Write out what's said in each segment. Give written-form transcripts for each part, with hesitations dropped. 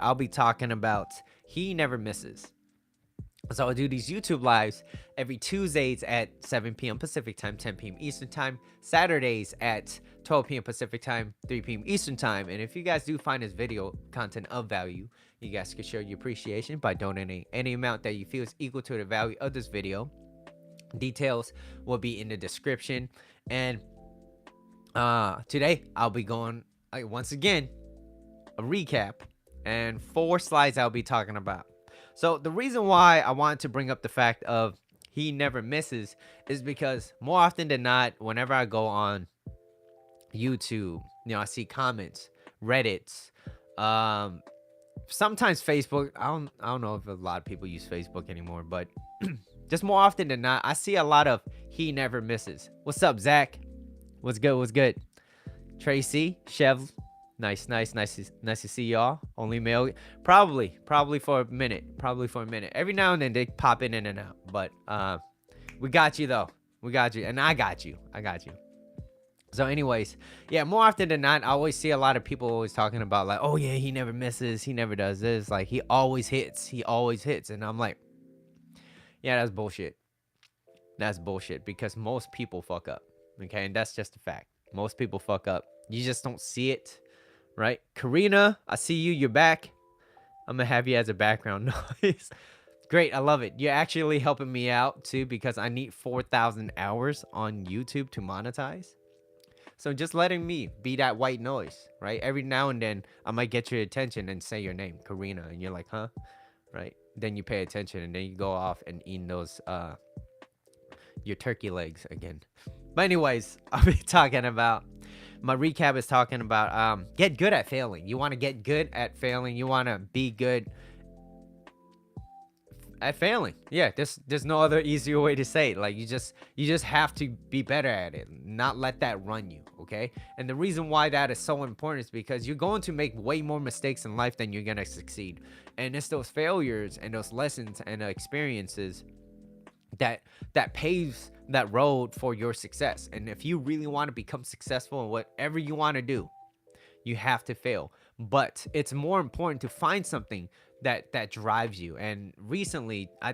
I'll be talking about He Never Misses. So I do these YouTube lives every Tuesdays at 7 p.m. Pacific time, 10 p.m. Eastern time, Saturdays at 12 p.m. Pacific time, 3 p.m. Eastern time. And if you guys do find this video content of value, you guys can show your appreciation by donating any amount that you feel is equal to the value of this video. Details will be in the description. And today I'll be going once again a recap and 4 slides I'll be talking about. So the reason why I wanted to bring up the fact of He Never Misses is because more often than not, whenever I go on YouTube, I see comments, Reddits, sometimes Facebook. I don't know if a lot of people use Facebook anymore, but just more often than not, I see a lot of He Never Misses. What's up, Zach? What's good? What's good? Tracy, Chev, nice to see y'all. Only male, probably for a minute. Every now and then they pop in and out, but we got you though. We got you, and I got you. So anyways, yeah, more often than not, I always see a lot of people always talking about like, oh yeah, he never misses, he never does this, like he always hits, and I'm like, yeah, that's bullshit. Because most people fuck up, okay, and that's just a fact. Most people fuck up. You just don't see it, right? Karina, I see you. You're back. I'm gonna have you as a background noise. Great, I love it. You're actually helping me out too because I need 4,000 hours on YouTube to monetize. So just letting me be that white noise, right? Every now and then I might get your attention and say your name, Karina, and you're like, huh? Right? Then you pay attention and then you go off and eat those your turkey legs again. But anyways, I'll be talking about my recap is talking about get good at failing. You want to get good at failing. You want to be good at failing. Yeah, there's no other easier way to say it. Like you just have to be better at it, not let that run you, okay? And the reason why that is so important is because you're going to make way more mistakes in life than you're going to succeed. And it's those failures and those lessons and experiences that paves that road for your success. And if you really want to become successful in whatever you want to do, you have to fail. But it's more important to find something that drives you. And recently, I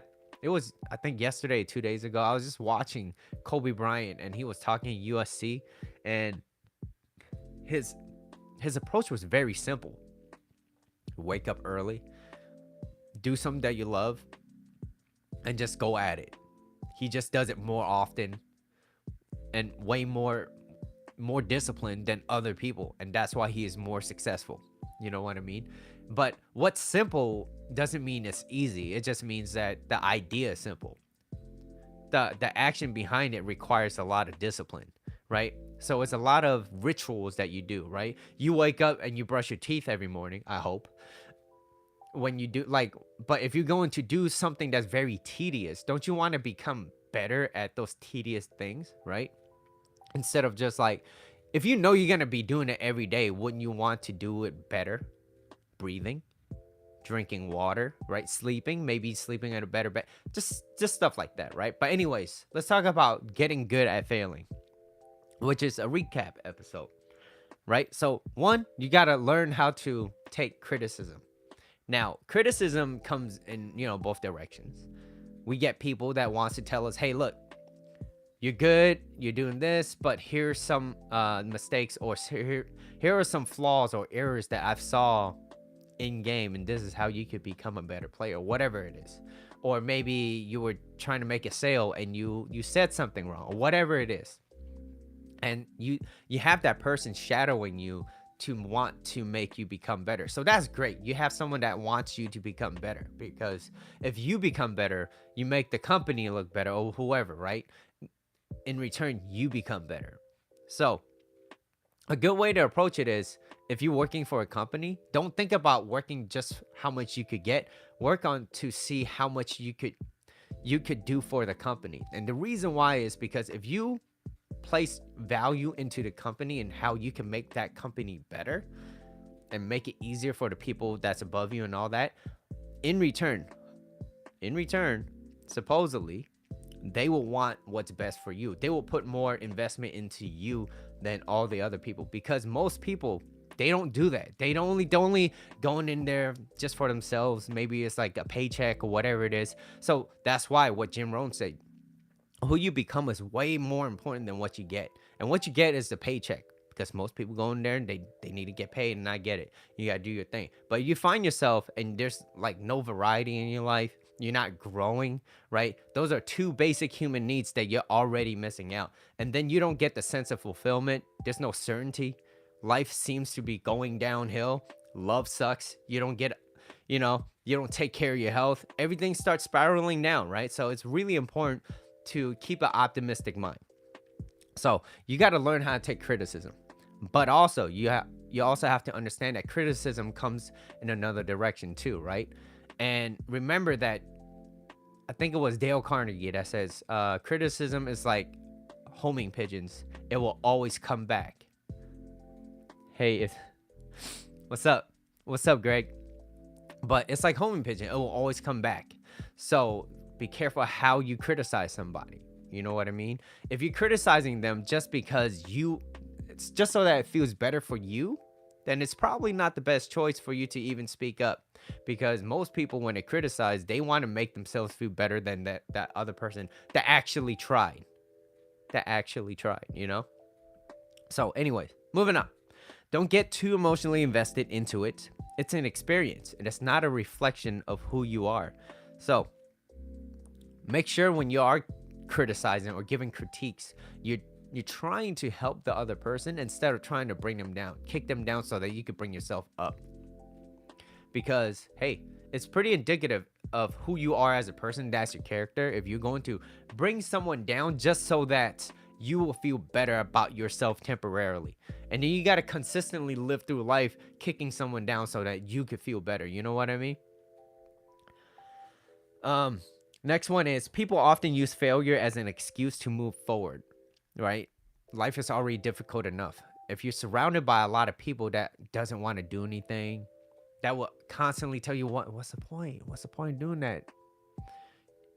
think yesterday, 2 days ago, I was just watching Kobe Bryant and he was talking USC, and his approach was very simple. Wake up early, do something that you love, and just go at it. He just does it more often and way more disciplined than other people, and that's why he is more successful. You know what I mean? But what's simple doesn't mean it's easy. It just means that the idea is simple. The action behind it requires a lot of discipline, right? So it's a lot of rituals that you do, right? You wake up and you brush your teeth every morning, I hope. When you do, like, but if you're going to do something that's very tedious, don't you want to become better at those tedious things, right? Instead of just like, if you know you're going to be doing it every day, wouldn't you want to do it better? Breathing, drinking water, right? Maybe sleeping at a better bed, just stuff like that, right? But anyways, let's talk about getting good at failing, which is a recap episode, right? So one, you got to learn how to take criticism. Now, criticism comes in, both directions. We get people that wants to tell us, hey, look, you're good, you're doing this, but here's some mistakes, or here are some flaws or errors that I've saw in game, and this is how you could become a better player, whatever it is. Or maybe you were trying to make a sale and you said something wrong, or whatever it is. And you have that person shadowing you to want to make you become better. So that's great. You have someone that wants you to become better, because if you become better, you make the company look better, or whoever, right? In return, you become better. So a good way to approach it is, if you're working for a company, don't think about working just how much you could get. Work on to see how much you could do for the company. And the reason why is because if you place value into the company and how you can make that company better and make it easier for the people that's above you and all that, in return, supposedly, they will want what's best for you. They will put more investment into you than all the other people, because most people They don't do that. They only going in there just for themselves. Maybe it's like a paycheck or whatever it is. So that's why what Jim Rohn said, who you become is way more important than what you get. And what you get is the paycheck. Because most people go in there and they need to get paid, and I get it. You gotta do your thing. But you find yourself and there's like no variety in your life. You're not growing, right? Those are two basic human needs that you're already missing out. And then you don't get the sense of fulfillment. There's no certainty. Life seems to be going downhill. Love sucks. You don't get, you don't take care of your health. Everything starts spiraling down, right? So it's really important to keep an optimistic mind. So you got to learn how to take criticism, but also you also have to understand that criticism comes in another direction too, right? And remember that I think it was Dale Carnegie that says criticism is like homing pigeons. It will always come back. Hey, what's up? What's up, Greg? But it's like homing pigeon. It will always come back. So be careful how you criticize somebody. You know what I mean? If you're criticizing them just because it's just so that it feels better for you, then it's probably not the best choice for you to even speak up. Because most people, when they criticize, they want to make themselves feel better than that other person that actually tried. So anyways, moving on. Don't get too emotionally invested into it. It's an experience, and it's not a reflection of who you are. So make sure when you are criticizing or giving critiques, you're trying to help the other person instead of trying to bring them down, kick them down so that you could bring yourself up. Because hey, it's pretty indicative of who you are as a person. That's your character. If you're going to bring someone down just so that you will feel better about yourself temporarily, and then you got to consistently live through life kicking someone down so that you could feel better. You know what I mean? Next one is people often use failure as an excuse to move forward, right? Life is already difficult enough. If you're surrounded by a lot of people that doesn't want to do anything, that will constantly tell you what's the point? What's the point of doing that?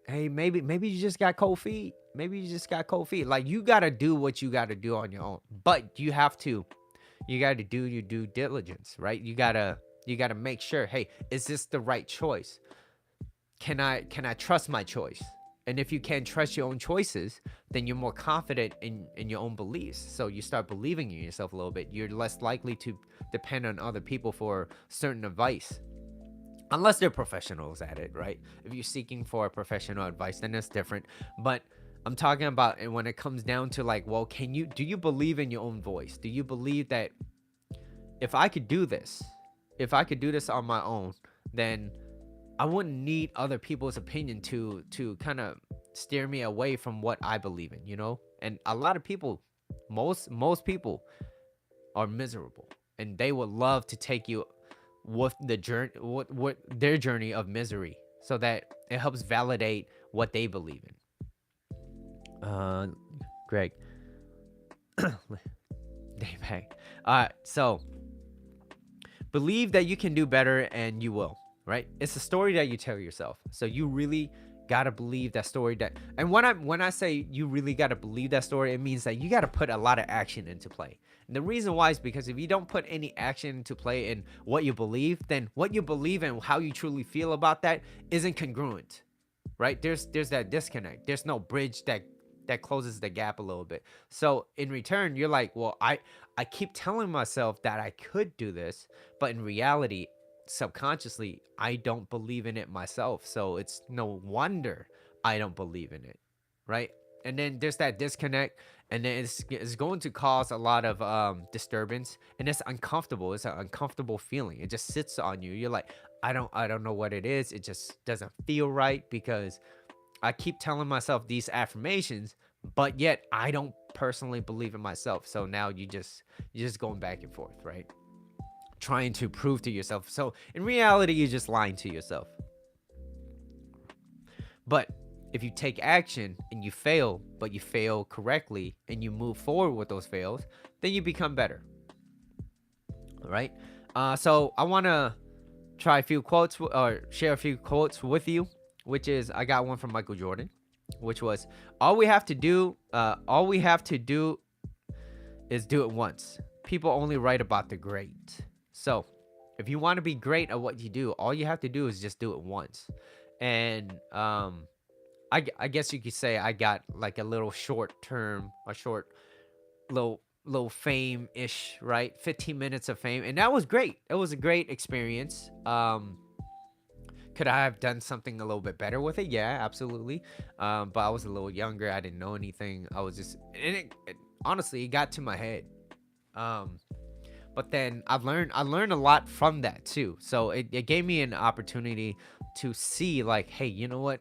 Hey, maybe you just got cold feet. Like, you got to do what you got to do on your own. But you got to do your due diligence, right? You got to make sure, hey, is this the right choice? Can I trust my choice? And if you can't trust your own choices, then you're more confident in your own beliefs. So you start believing in yourself a little bit. You're less likely to depend on other people for certain advice. Unless they're professionals at it, right? If you're seeking for professional advice, then it's different. But I'm talking about when it comes down to like, well, do you believe in your own voice? Do you believe that if I could do this on my own, then I wouldn't need other people's opinion to kind of steer me away from what I believe in, you know? And a lot of people, most people are miserable, and they would love to take you with the journey, what their journey of misery, so that it helps validate what they believe in. Greg, Dave, hey. So believe that you can do better, and you will. Right? It's a story that you tell yourself. So you really gotta believe that story. And when I say you really gotta believe that story, it means that you gotta put a lot of action into play. And the reason why is because if you don't put any action into play in what you believe, then what you believe and how you truly feel about that isn't congruent. Right? There's that disconnect. There's no bridge that closes the gap a little bit. So in return, you're like, well, I keep telling myself that I could do this, but in reality, subconsciously, I don't believe in it myself. So it's no wonder I don't believe in it, right? And then there's that disconnect, and then it's going to cause a lot of disturbance, and it's uncomfortable. It's an uncomfortable feeling. It just sits on you. You're like, I don't know what it is. It just doesn't feel right because I keep telling myself these affirmations, but yet I don't personally believe in myself. So now you're just going back and forth, right? Trying to prove to yourself. So in reality, you're just lying to yourself. But if you take action and you fail, but you fail correctly, and you move forward with those fails, then you become better. All right. So I want to try a few quotes or share a few quotes with you, which is, I got one from Michael Jordan, which was, all we have to do is do it once. people only write about the great. So if you want to be great at what you do, all you have to do is just do it once. And I guess you could say I got like a little short term, a short little fame ish, right? 15 minutes of fame, and that was great. It was a great experience. Could I have done something a little bit better with it? Yeah, absolutely. But I was a little younger. I didn't know anything. I was just, and honestly, it got to my head. Um, but then I learned a lot from that too. So it gave me an opportunity to see like, hey, you know what?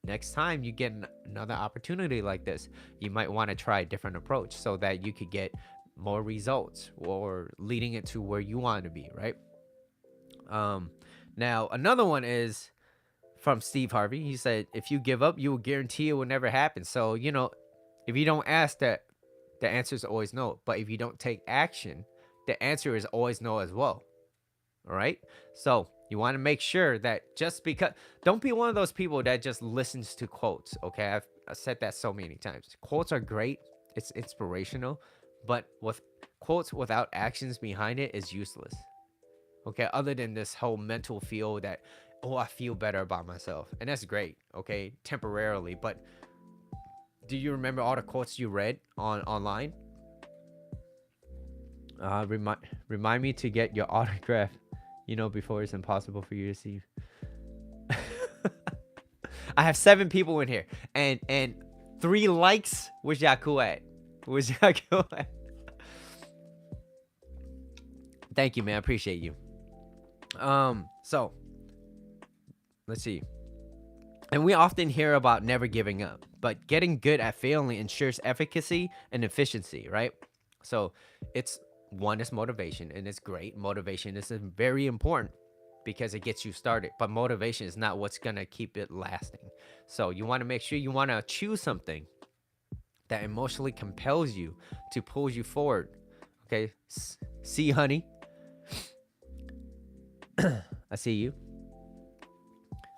Next time you get another opportunity like this, you might want to try a different approach so that you could get more results or leading it to where you want to be, right? Um, Now another one is from Steve Harvey. He said, "If you give up, you will guarantee it will never happen." So if you don't ask, that the answer is always no. But if you don't take action, the answer is always no as well. All right. So you want to make sure that just because, don't be one of those people that just listens to quotes. Okay. I've said that so many times. Quotes are great, it's inspirational, but with quotes without actions behind it is useless. Okay. Other than this whole mental feel that, oh, I feel better about myself. And that's great. Okay. Temporarily. But do you remember all the quotes you read online? Remind me to get your autograph, before it's impossible for you to see. I have 7 people in here, and 3 likes. Where's Yaku at? Where's Yaku at? Thank you, man. I appreciate you. So let's see. And we often hear about never giving up, but getting good at failing ensures efficacy and efficiency, right? So it's one is motivation, and it's great. Motivation is very important because it gets you started, but motivation is not what's gonna keep it lasting. So you want to make sure you want to choose something that emotionally compels you to pull you forward. Okay, see, honey, I see you.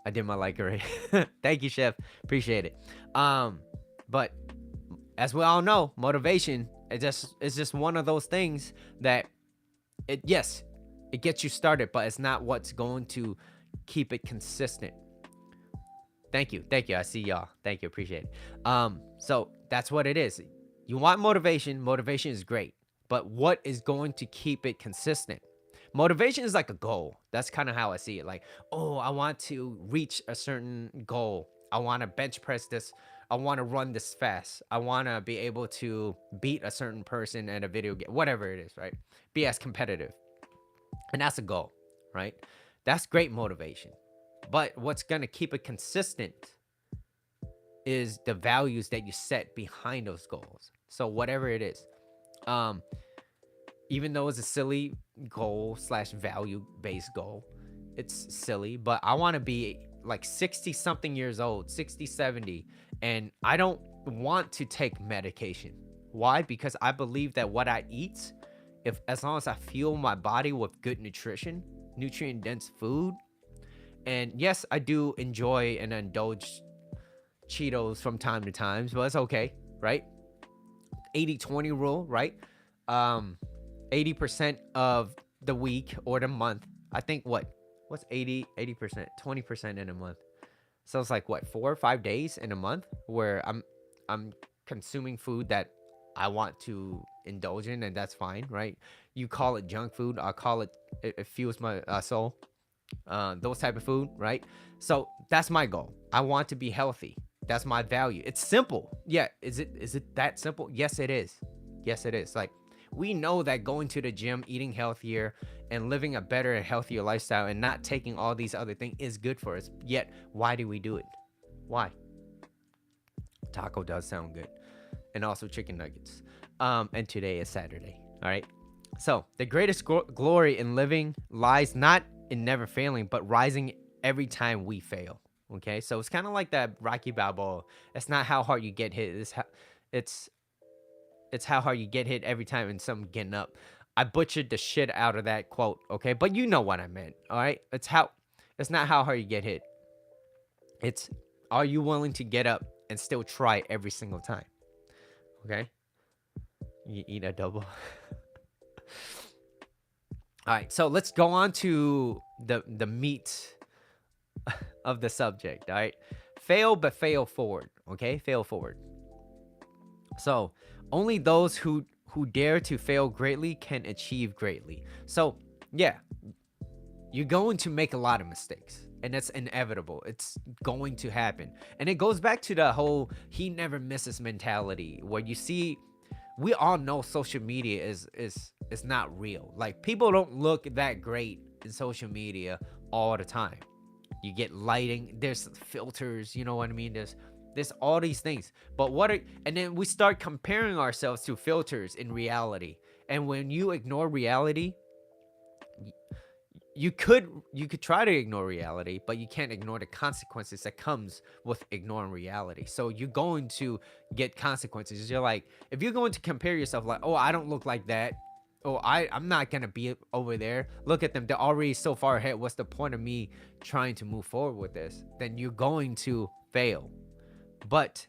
I did my like already. Thank you, chef. Appreciate it. But as we all know, motivation it's just one of those things that it gets you started, but it's not what's going to keep it consistent. Thank you. I see y'all. Thank you. Appreciate it. So that's what it is. You want motivation. Motivation is great, but what is going to keep it consistent? Motivation is like a goal. That's kind of how I see it. Like, oh, I want to reach a certain goal. I want to bench press this. I want to run this fast. I want to be able to beat a certain person at a video game, whatever it is, right? Be as competitive. And that's a goal, right? That's great motivation. But what's going to keep it consistent is the values that you set behind those goals. So whatever it is, even though it's a silly goal / value based goal, it's silly, but I want to be like 60 something years old, 60, 70, and I don't want to take medication. Why? Because I believe that what I eat, if as long as I fuel my body with good nutrition, nutrient dense food, and yes, I do enjoy and indulge Cheetos from time to time, but it's okay, right? 80-20 rule, right? 80% of the week or the month. I think what's 80%, 20% in a month. So it's like what, 4 or 5 days in a month where I'm consuming food that I want to indulge in, and that's fine, right? You call it junk food, I call it fuels my soul. Those type of food, right? So that's my goal. I want to be healthy. That's my value. It's simple. Yeah, is it that simple? Yes, it is. Yes, it is. Like, we know that going to the gym, eating healthier, and living a better and healthier lifestyle and not taking all these other things is good for us. Yet, why do we do it? Why? Taco does sound good. And also chicken nuggets. And today is Saturday. All right. So the greatest glory in living lies not in never failing, but rising every time we fail. Okay. So it's kind of like that Rocky Balboa. It's not how hard you get hit. It's how hard you get hit every time and something getting up. I butchered the shit out of that quote. Okay. But you know what I meant. All right. It's not how hard you get hit. It's, are you willing to get up and still try every single time? Okay. You eat a double. All right, so let's go on to the meat of the subject. All right, fail but fail forward. Okay, fail forward. So only those who dare to fail greatly can achieve greatly. So yeah, you're going to make a lot of mistakes. And that's inevitable. It's going to happen. And it goes back to the whole he never misses mentality, where you see we all know social media is not real. Like, people don't look that great in social media all the time. You get lighting, there's filters, you know what I mean? There's all these things. But and then we start comparing ourselves to filters in reality. And when you ignore reality, you could try to ignore reality, but you can't ignore the consequences that comes with ignoring reality. So you're going to get consequences. You're like, if you're going to compare yourself, like, oh, I don't look like that, oh, I'm not gonna be over there, look at them, they're already so far ahead, what's the point of me trying to move forward with this? Then you're going to fail. But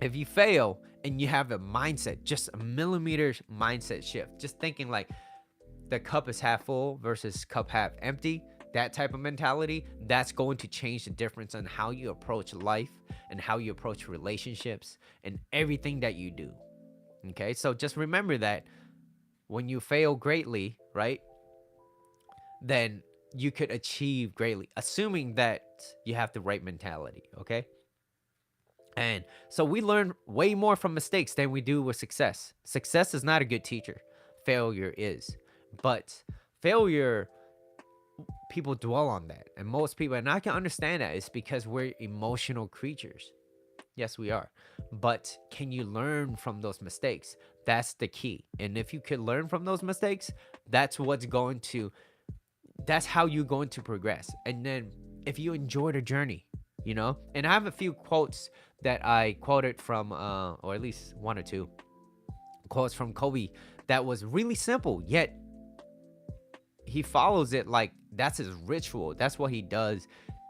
if you fail and you have a mindset, just a millimeter mindset shift, just thinking like the cup is half full versus cup half empty, that type of mentality, that's going to change the difference on how you approach life and how you approach relationships and everything that you do. Okay, so just remember that when you fail greatly, right, then you could achieve greatly, assuming that you have the right mentality. Okay, and so we learn way more from mistakes than we do with success. Success is not a good teacher, failure is. But failure, people dwell on that. And most people, and I can understand that, it's because we're emotional creatures. Yes, we are. But can you learn from those mistakes? That's the key. And if you can learn from those mistakes, that's how you're going to progress. And then if you enjoy the journey, and I have a few quotes that I quoted from, or at least one or two quotes from Kobe that was really simple, yet he follows it like that's his ritual. That's what he does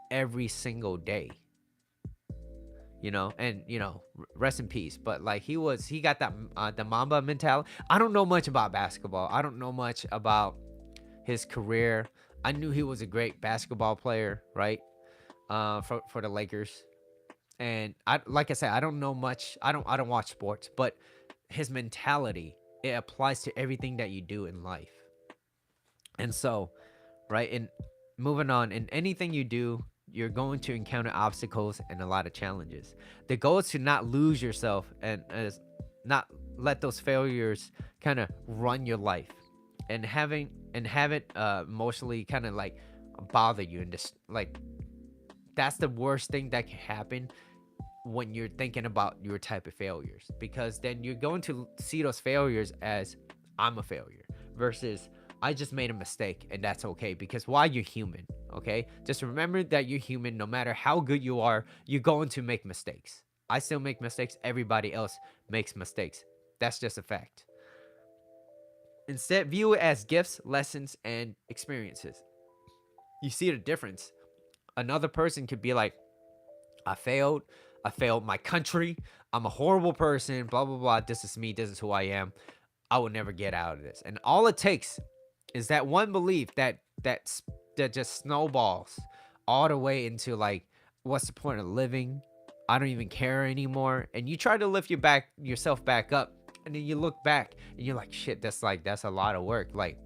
every single day. And rest in peace. But like he got that the Mamba mentality. I don't know much about basketball. I don't know much about his career. I knew he was a great basketball player, right? For the Lakers. And like I said, I don't know much. I don't watch sports, but his mentality, it applies to everything that you do in life. And so, right, and moving on, in anything you do, you're going to encounter obstacles and a lot of challenges. The goal is to not lose yourself and not let those failures kind of run your life and have it emotionally kind of like bother you, and just like that's the worst thing that can happen when you're thinking about your type of failures, because then you're going to see those failures as I'm a failure versus I just made a mistake, and that's okay, because why? You're human. Okay, just remember that you're human. No matter how good you are, you're going to make mistakes. I still make mistakes. Everybody else makes mistakes. That's just a fact. Instead, view it as gifts, lessons, and experiences. You see the difference. Another person could be like, I failed. I failed my country. I'm a horrible person. Blah, blah, blah. This is me. This is who I am. I will never get out of this. And all it takes is that one belief that just snowballs all the way into like, what's the point of living? I don't even care anymore. And you try to lift yourself back up, and then you look back and you're like, shit, that's a lot of work. Like,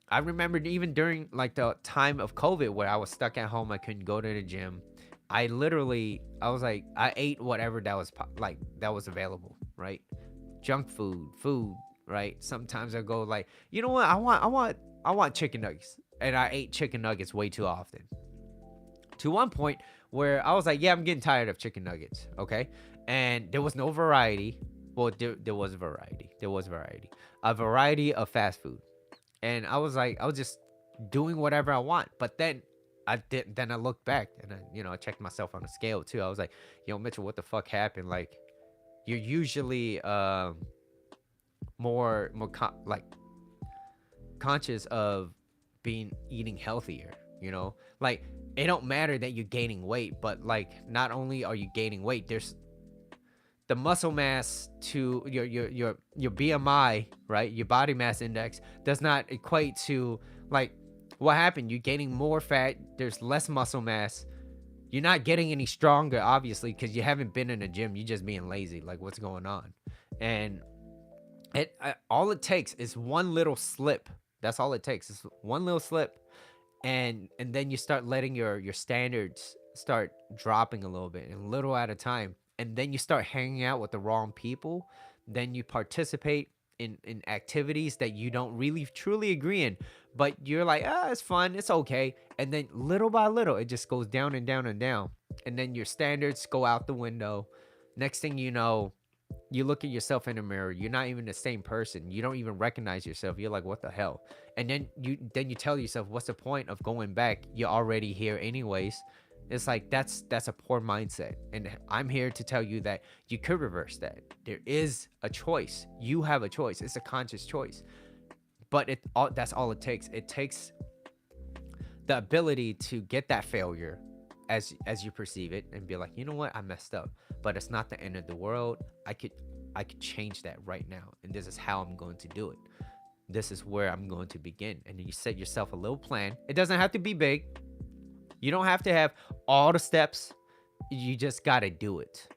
I remember even during like the time of COVID where I was stuck at home, I couldn't go to the gym. I was like, I ate whatever that was available, right? Junk food, right? Sometimes I go like, you know what? I want chicken nuggets, and I ate chicken nuggets way too often. To one point where I was like, yeah, I'm getting tired of chicken nuggets, okay? And there was no variety. Well, there was variety. There was variety. A variety of fast food. And I was like, I was just doing whatever I want. But then I looked back, and I checked myself on the scale too. I was like, yo, Mitchell, what the fuck happened? Like, you're usually like conscious of eating healthier, like it don't matter that you're gaining weight, but like not only are you gaining weight, the muscle mass to your BMI, right? Your body mass index does not equate to like what happened. You're gaining more fat. There's less muscle mass. You're not getting any stronger, obviously, because you haven't been in a gym. You're just being lazy. Like, what's going on? And all it takes is one little slip. That's all it takes. Is one little slip, and then you start letting your standards start dropping a little bit, and a little at a time, and then you start hanging out with the wrong people. Then you participate in activities that you don't really truly agree in, but you're like, it's fun, it's okay, and then little by little it just goes down and down and down, and then your standards go out the window. Next thing you know, you look at yourself in the mirror, you're not even the same person, you don't even recognize yourself, you're like, what the hell? And then you tell yourself, what's the point of going back? You're already here anyways. It's like, that's a poor mindset, and I'm here to tell you that you could reverse that. There is a choice. You have a choice. It's a conscious choice, but that's all it takes. It takes the ability to get that failure as you perceive it and be like, you know what, I messed up, but it's not the end of the world. I could change that right now, and this is how I'm going to do it. This is where I'm going to begin. And then you set yourself a little plan. It doesn't have to be big. You don't have to have all the steps. You just got to do it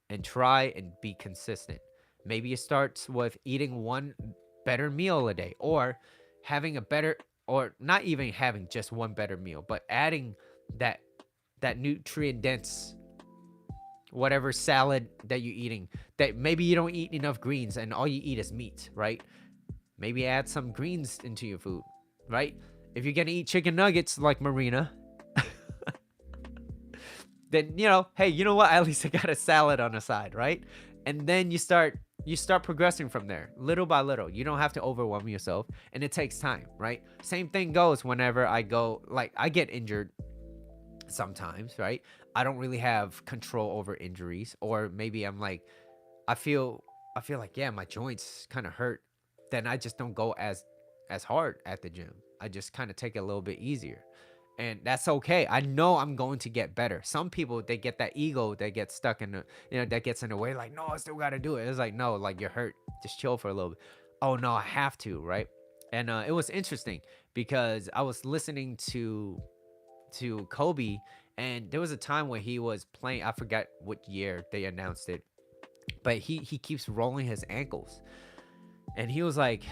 and try and be consistent. Maybe it starts with eating one better meal a day, or having a better, or not even having just one better meal, but adding that nutrient dense whatever salad that you're eating, that maybe you don't eat enough greens and all you eat is meat, right? Maybe add some greens into your food, right? If you're gonna eat chicken nuggets like Marina, then hey, you know what? At least I got a salad on the side, right? And then you start progressing from there, little by little. You don't have to overwhelm yourself, and it takes time, right? Same thing goes whenever I go, like, I get injured sometimes, right? I don't really have control over injuries, or maybe I'm like, I feel like, yeah, my joints kind of hurt. Then I just don't go as hard at the gym. I just kind of take it a little bit easier. And that's okay. I know I'm going to get better. Some people, they get that ego that gets stuck in the, that gets in the way, like, no, I still got to do it. It's like, no, like, you're hurt. Just chill for a little bit. Oh, no, I have to, right? And it was interesting because I was listening to Kobe, and there was a time where he was playing, I forgot what year they announced it, but he keeps rolling his ankles. And he was like,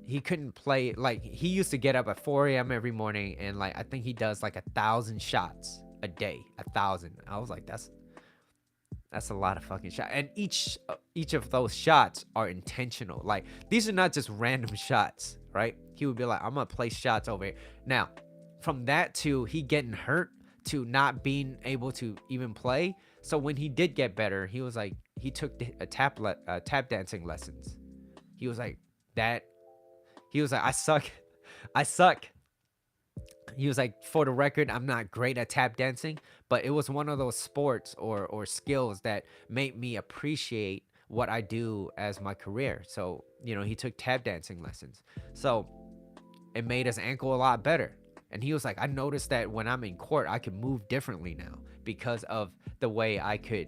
he couldn't play. Like, he used to get up at 4 a.m. every morning, and like, I think he does like 1,000 shots a day. 1,000. I was like, that's a lot of fucking shots. And each of those shots are intentional. Like, these are not just random shots, right? He would be like, I'm gonna place shots over here. Now, from that to he getting hurt to not being able to even play. So when he did get better, he was like, he took tap dancing lessons. He was like, I suck. He was like, for the record, I'm not great at tap dancing, but it was one of those sports or skills that made me appreciate what I do as my career. So, he took tap dancing lessons. So it made his ankle a lot better. And he was like, I noticed that when I'm in court, I can move differently now because of the way I could,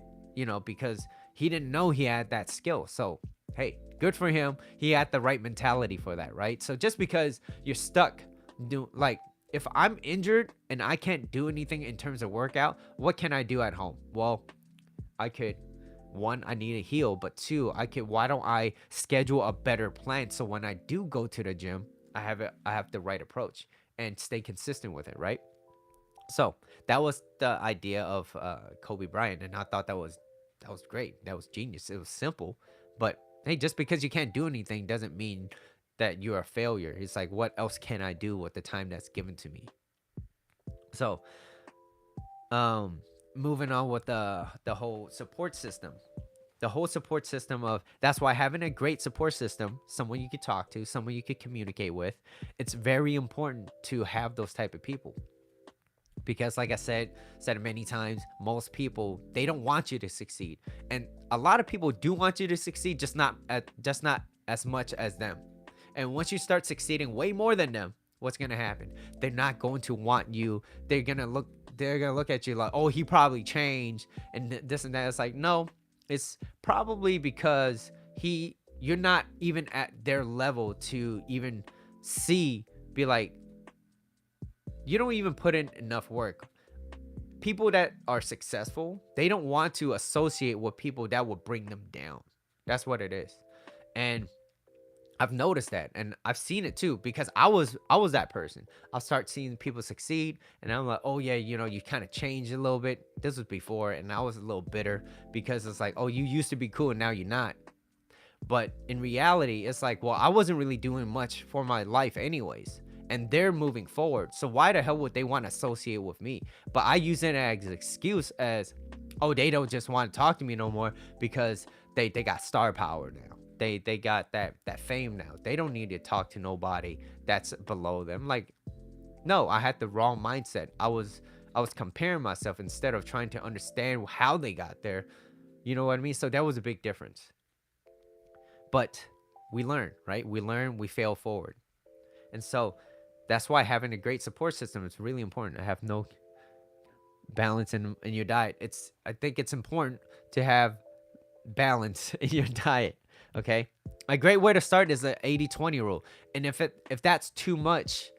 because he didn't know he had that skill. So, hey, good for him. He had the right mentality for that, right? So just because you're stuck, like, if I'm injured and I can't do anything in terms of workout, what can I do at home? Well, I could, one, I need to heal, but two, why don't I schedule a better plan so when I do go to the gym, I have the right approach and stay consistent with it, right? So that was the idea of Kobe Bryant, and I thought that was great. That was genius. It was simple, but hey, just because you can't do anything doesn't mean that you're a failure. It's like, what else can I do with the time that's given to me? So, moving on with the whole support system. The whole support system of, that's why having a great support system, someone you could talk to, someone you could communicate with, it's very important to have those type of people. Because like I said it many times, most people, they don't want you to succeed. And a lot of people do want you to succeed, just not as much as them. And once you start succeeding way more than them, what's going to happen? They're not going to want you. They're going to look at you like, oh, he probably changed and this and that. It's like, no, It's probably because you're not even at their level to even see, be like, you don't even put in enough work. People that are successful, they don't want to associate with people that will bring them down. That's what it is. And I've noticed that, and I've seen it too, because I was that person. I'll start seeing people succeed, and I'm like, oh yeah, you kind of changed a little bit. This was before, and I was a little bitter because it's like, oh, you used to be cool and now you're not. But in reality, it's like, well, I wasn't really doing much for my life anyways. And they're moving forward. So why the hell would they want to associate with me? But I use it as an excuse as, oh, they don't just want to talk to me no more because they got star power now. They got that fame now. They don't need to talk to nobody that's below them. Like, no, I had the wrong mindset. I was comparing myself instead of trying to understand how they got there. You know what I mean? So that was a big difference. But we learn, right? We learn, we fail forward. And so that's why having a great support system is really important. I have no balance in your diet. I think it's important to have balance in your diet. Okay. A great way to start is the 80-20 rule. And if that's too much,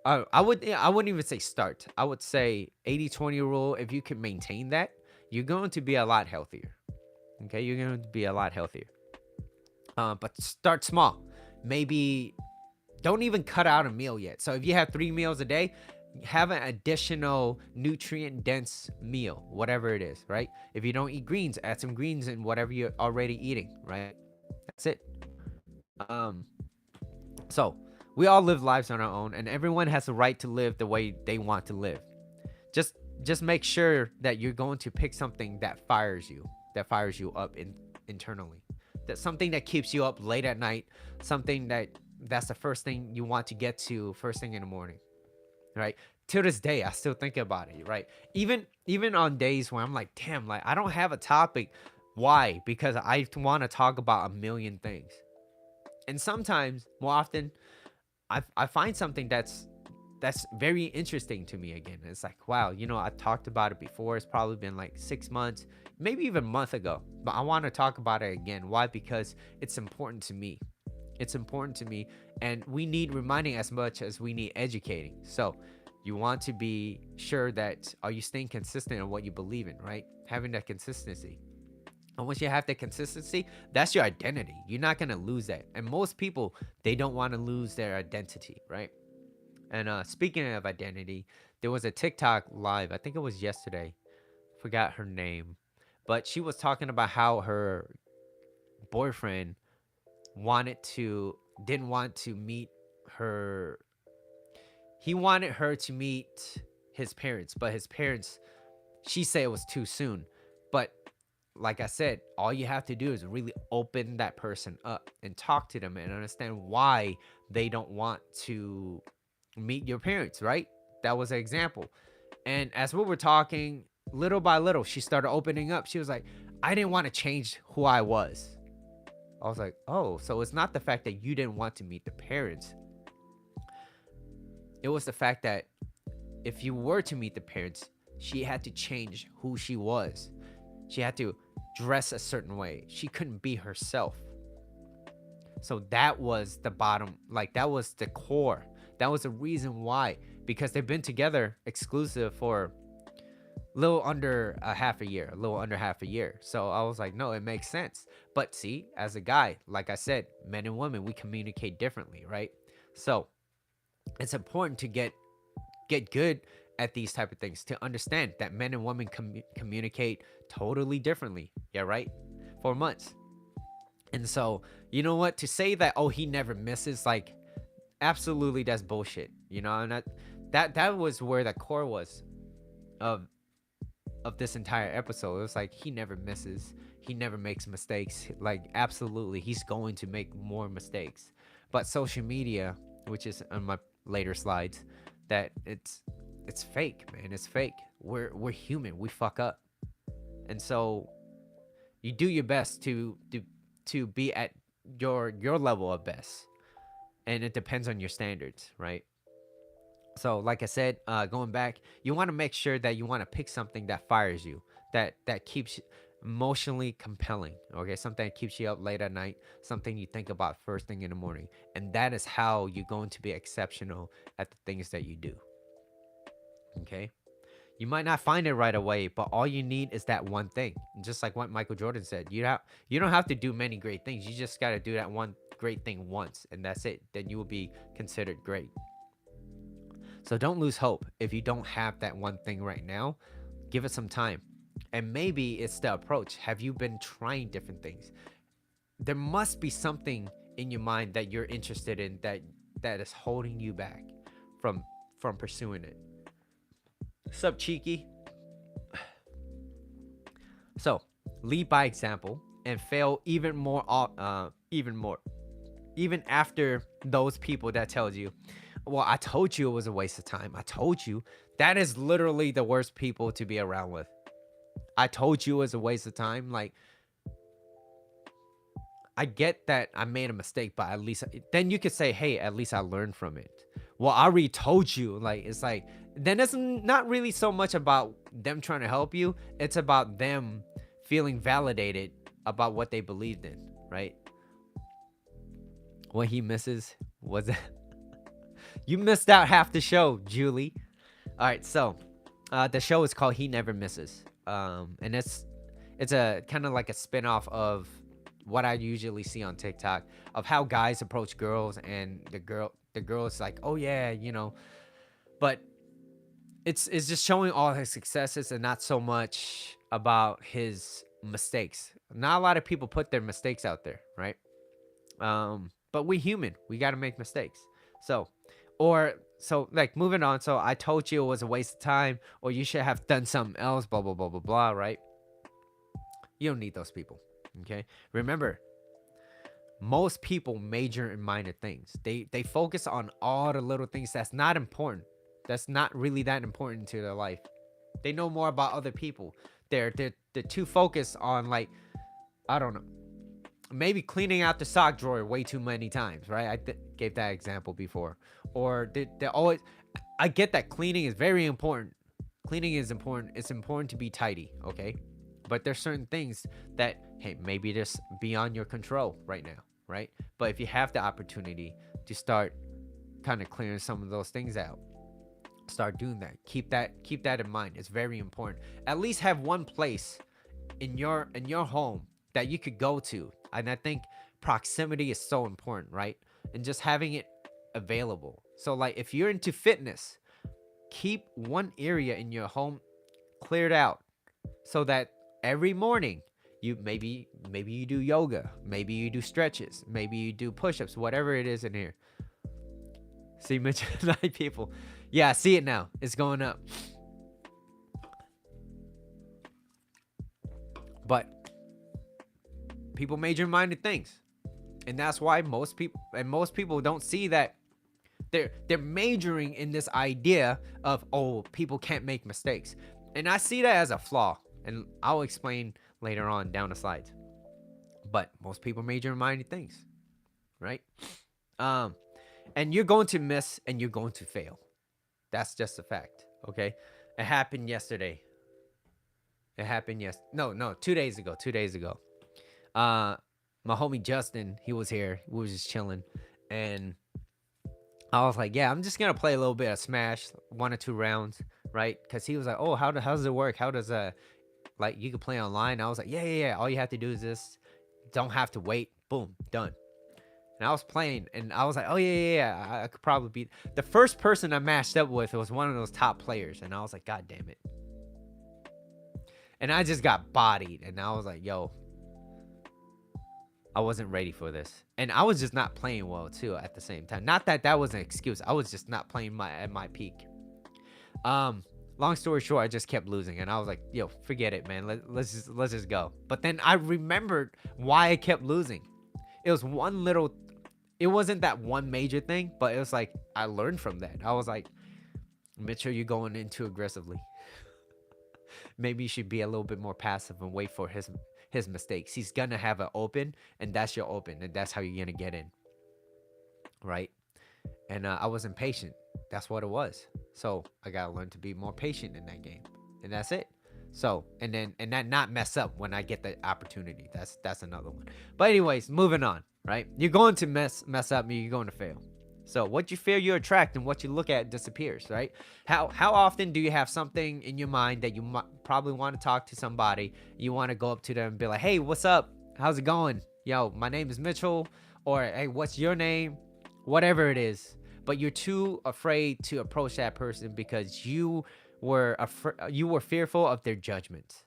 I wouldn't even say start. I would say 80-20 rule. If you can maintain that, you're going to be a lot healthier. Okay. You're going to be a lot healthier. But start small. Maybe don't even cut out a meal yet. So if you have 3 meals a day, have an additional nutrient dense meal, whatever it is, right? If you don't eat greens, add some greens in whatever you're already eating, right? That's it. Um, so we all live lives on our own, and everyone has the right to live the way they want to live. Just just make sure that you're going to pick something that fires you up internally. That's something that keeps you up late at night, something that's the first thing you want to get to first thing in the morning, right? To this day, I still think about it, right? Even on days where I'm like, damn, like I don't have a topic. Why? Because I want to talk about a million things. And sometimes, more often, I find something that's very interesting to me again. It's like, wow, I talked about it before. It's probably been like 6 months, maybe even a month ago. But I want to talk about it again. Why? Because it's important to me. It's important to me. And we need reminding as much as we need educating. So you want to be sure that are you staying consistent in what you believe in, right? Having that consistency. And once you have that consistency, that's your identity. You're not going to lose that. And most people, they don't want to lose their identity, right? And speaking of identity, there was a TikTok live. I think it was yesterday. Forgot her name, but she was talking about how her boyfriend wanted to didn't want to meet her. He wanted her to meet his parents, but his parents, she said it was too soon. But like I said, all you have to do is really open that person up and talk to them and understand why they don't want to meet your parents, right? That was an example. And as we were talking, little by little, she started opening up. She was like, I didn't want to change who I was. I was like, oh, so it's not the fact that you didn't want to meet the parents. It was the fact that if you were to meet the parents, she had to change who she was. She had to dress a certain way. She couldn't be herself. So that was the bottom, like that was the core. That was the reason why. Because they've been together exclusive for a little under half a year. So I was like, no, it makes sense. But see, as a guy, like I said, men and women, we communicate differently, right? So it's important to get good at these type of things, to understand that men and women communicate totally differently. Yeah, right? For months. And so, you know what? To say that, oh, he never misses, like, absolutely, that's bullshit. And that was where the core was of this entire episode. It was like he never misses, he never makes mistakes. Like, absolutely, he's going to make more mistakes. But social media, which is on my later slides, that it's fake, man. It's fake. We're human. We fuck up. And so you do your best to be at your level of best. And it depends on your standards, right? So like I said, going back, you want to make sure that you want to pick something that fires you, that keeps emotionally compelling. Okay, something that keeps you up late at night, something you think about first thing in the morning, and that is how you're going to be exceptional at the things that you do. Okay, you might not find it right away, but all you need is that one thing. Just like what Michael Jordan said, you don't have to do many great things. You just got to do that one great thing once, and that's it. Then you will be considered great. So don't lose hope if you don't have that one thing right now. Give it some time. And maybe it's the approach. Have you been trying different things? There must be something in your mind that you're interested in that is holding you back from pursuing it. Sup, cheeky? So, lead by example and fail even more even more. Even after those people that tells you, well, I told you it was a waste of time. I told you. That is literally the worst people to be around with. I told you it was a waste of time. Like, I get that I made a mistake, but at least then you could say, hey, at least I learned from it. Well, I already told you. Like, it's like, then it's not really so much about them trying to help you. It's about them feeling validated about what they believed in, right? What he misses was you missed out half the show, Julie. All right, so the show is called He Never Misses, and it's a kind of like a spin-off of what I usually see on TikTok of how guys approach girls, and the girl is like, oh yeah, you know, but it's just showing all his successes and not so much about his mistakes. Not a lot of people put their mistakes out there, right? But we human, we got to make mistakes. So, or so like moving on. So I told you it was a waste of time, or you should have done something else. Blah blah blah blah blah. Right? You don't need those people. Okay. Remember, most people major in minor things. They focus on all the little things that's not important. That's not really that important to their life. They know more about other people. They're too focused on, like, I don't know, maybe cleaning out the sock drawer way too many times, right? Gave that example before. Or they always, I get that cleaning is very important. Cleaning is important. It's important to be tidy, okay? But there's certain things that, hey, maybe just beyond your control right now, right? But if you have the opportunity to start kind of clearing some of those things out, start doing that. Keep that in mind. It's very important. At least have one place in your home that you could go to. And I think proximity is so important, right? And just having it available. So like if you're into fitness, keep one area in your home cleared out so that every morning you maybe you do yoga, maybe you do stretches, maybe you do push-ups, whatever it is in here. See, Mitch, night people. Yeah, I see it now. It's going up. But people major in minor things. And that's why most people don't see that they're majoring in this idea of, oh, people can't make mistakes. And I see that as a flaw. And I'll explain later on down the slides. But most people major in minor things. Right? And you're going to miss and you're going to fail. That's just a fact. Okay? It happened yesterday. No, 2 days ago. 2 days ago. My homie Justin, he was here. We was just chilling, and I was like, yeah, I'm just gonna play a little bit of Smash, 1 or 2 rounds, right? Because he was like, oh, how does it work? How does like you can play online? I was like, yeah. All you have to do is this. Don't have to wait. Boom, done. And I was playing, and I was like, oh yeah. I could probably beat the first person I matched up with. It was one of those top players, and I was like, god damn it. And I just got bodied, and I was like, yo, I wasn't ready for this. And I was just not playing well too at the same time. Not that that was an excuse. I was just not playing at my peak. Long story short, I just kept losing, and I was like, yo, forget it, man. Let's just go. But then I remembered why I kept losing. It was it wasn't that one major thing, but it was like I learned from that. I was like, make sure you're going in too aggressively. Maybe you should be a little bit more passive and wait for his mistakes. He's gonna have an open, and that's your open, and that's how you're gonna get in, right? And I wasn't patient. That's what it was. So I gotta learn to be more patient in that game, and that's it. So, and that not mess up when I get the opportunity. That's another one. But anyways, moving on, right? You're going to mess up, you're going to fail. So what you fear you attract, and what you look at disappears, right? How often do you have something in your mind that you probably want to talk to somebody, you want to go up to them and be like, "Hey, what's up? How's it going? Yo, my name is Mitchell," or "Hey, what's your name?" Whatever it is. But you're too afraid to approach that person because you were fearful of their judgment.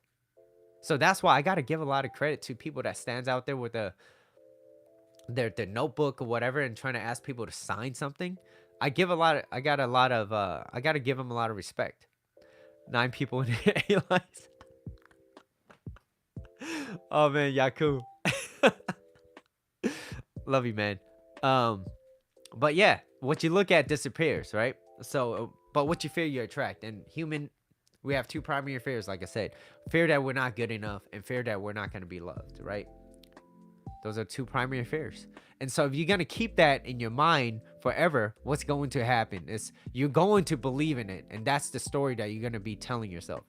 So that's why I got to give a lot of credit to people that stands out there with their notebook or whatever and trying to ask people to sign something. I got to give them a lot of respect. 9 people in airlines. Oh man, Yaku. Love you, man. Um, but yeah, what you look at disappears, right? So, but what you fear you attract. And human, we have two primary fears, like I said: fear that we're not good enough, and fear that we're not going to be loved, right? Those are two primary fears. And so if you're going to keep that in your mind forever, what's going to happen is you're going to believe in it. And that's the story that you're going to be telling yourself.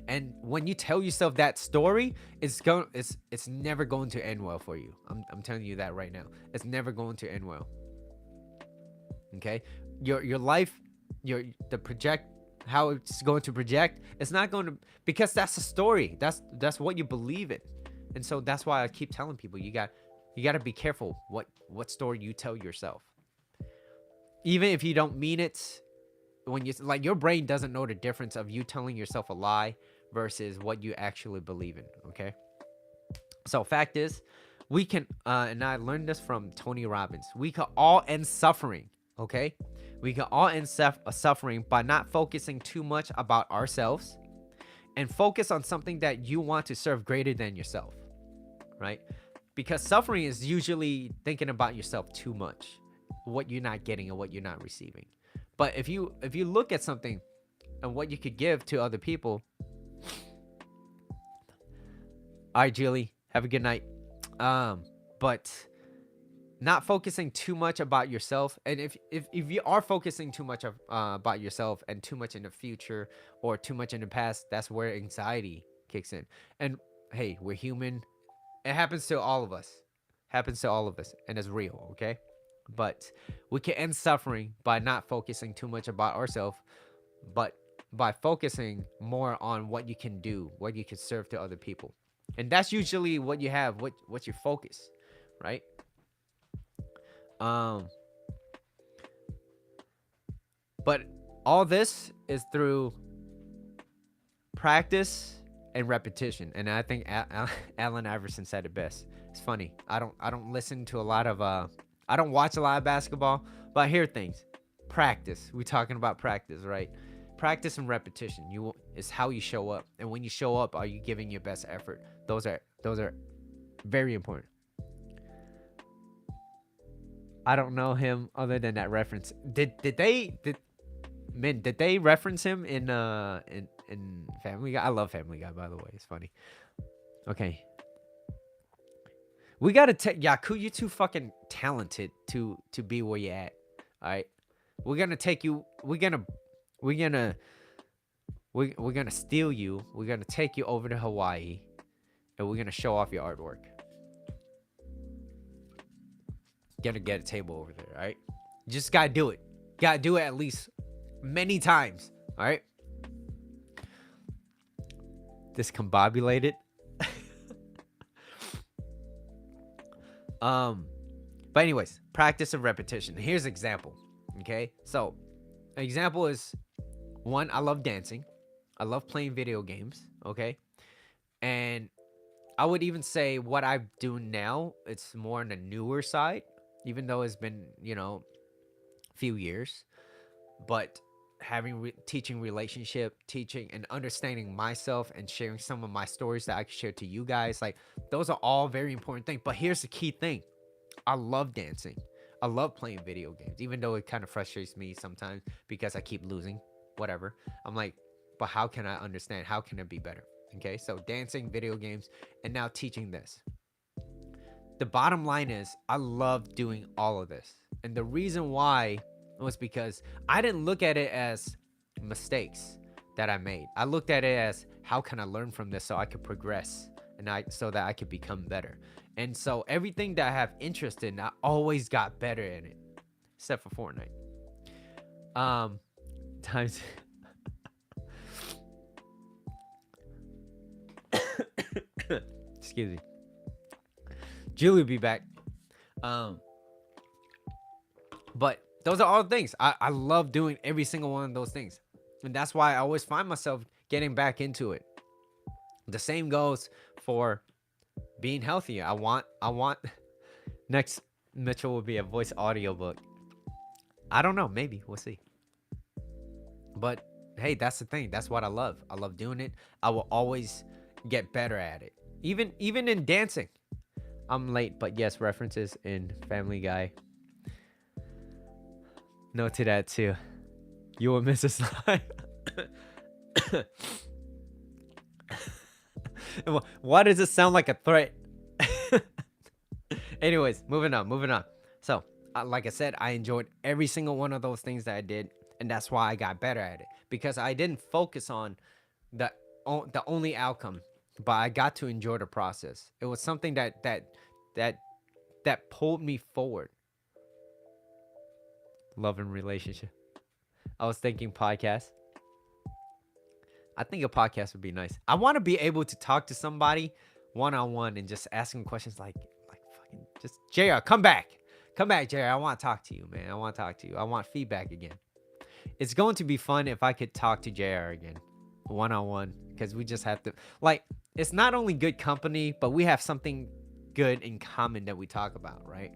And when you tell yourself that story, it's never going to end well for you. I'm telling you that right now. It's never going to end well. Okay? Your life, the project, how it's going to project, it's not going to, because that's a story. That's what you believe in. And so that's why I keep telling people you got to be careful what story you tell yourself. Even if you don't mean it, when you like, your brain doesn't know the difference of you telling yourself a lie versus what you actually believe in, okay? So fact is, we can and I learned this from Tony Robbins. We can all end suffering, okay? We can all end suffering by not focusing too much about ourselves and focus on something that you want to serve greater than yourself. Right? Because suffering is usually thinking about yourself too much, what you're not getting and what you're not receiving. But if you look at something and what you could give to other people, all right, Julie, have a good night. But not focusing too much about yourself, and if you are focusing too much about yourself and too much in the future or too much in the past, that's where anxiety kicks in. And hey, we're human. It happens to all of us. And it's real, okay? But we can end suffering by not focusing too much about ourselves, but by focusing more on what you can do, what you can serve to other people. And that's usually what you have, what's your focus, right? But all this is through practice and repetition. And I think Allen Iverson said it best. It's funny. I don't listen to a lot of I don't watch a lot of basketball, but I hear things. Practice. We're talking about practice, right? Practice and repetition. Is how you show up. And when you show up, are you giving your best effort? Those are very important. I don't know him other than that reference. Did they reference him in Family Guy? I love Family Guy, by the way. It's funny. Okay. We gotta take Yaku, you too fucking talented to be where you at. Alright. We're gonna take you, we're gonna steal you. We're gonna take you over to Hawaii and we're gonna show off your artwork. Gonna get a table over there, alright? You just gotta do it. Gotta do it at least many times. Alright? Discombobulated. But anyways, practice and repetition. Here's an example. Okay? So an example is, one, I love dancing. I love playing video games. Okay? And I would even say what I do now, it's more on the newer side, even though it's been, a few years. But having teaching relationship, teaching and understanding myself and sharing some of my stories that I can share to you guys, like, those are all very important things. But here's the key thing. I love dancing. I love playing video games, even though it kind of frustrates me sometimes because I keep losing, whatever. I'm like, but how can I understand? How can it be better? Okay, so dancing, video games, and now teaching this. The bottom line is I love doing all of this. And the reason why was because I didn't look at it as mistakes, that I made. I looked at it as how can I learn from this so I could progress and so that I could become better. And so everything that I have interest in, I always got better in it, except for Fortnite. Times. Excuse me. Julie will be back. But those are all things. I love doing every single one of those things. And that's why I always find myself getting back into it. The same goes for being healthy. I want next Mitchell will be a voice audiobook. I don't know, maybe. We'll see. But hey, that's the thing. That's what I love. I love doing it. I will always get better at it. Even in dancing. I'm late, but yes, references in Family Guy. No to that too. You will miss a slide. Why does it sound like a threat? Anyways, moving on. So, like I said, I enjoyed every single one of those things that I did, and that's why I got better at it, because I didn't focus on the only outcome, but I got to enjoy the process. It was something that pulled me forward. Love and relationship. I was thinking podcast. I think a podcast would be nice. I want to be able to talk to somebody one-on-one and just ask them questions like fucking just, JR, come back, JR. I want to talk to you, man. I want to talk to you. I want feedback again. It's going to be fun if I could talk to JR again, one-on-one, because we just have to, like, it's not only good company, but we have something good in common that we talk about, right?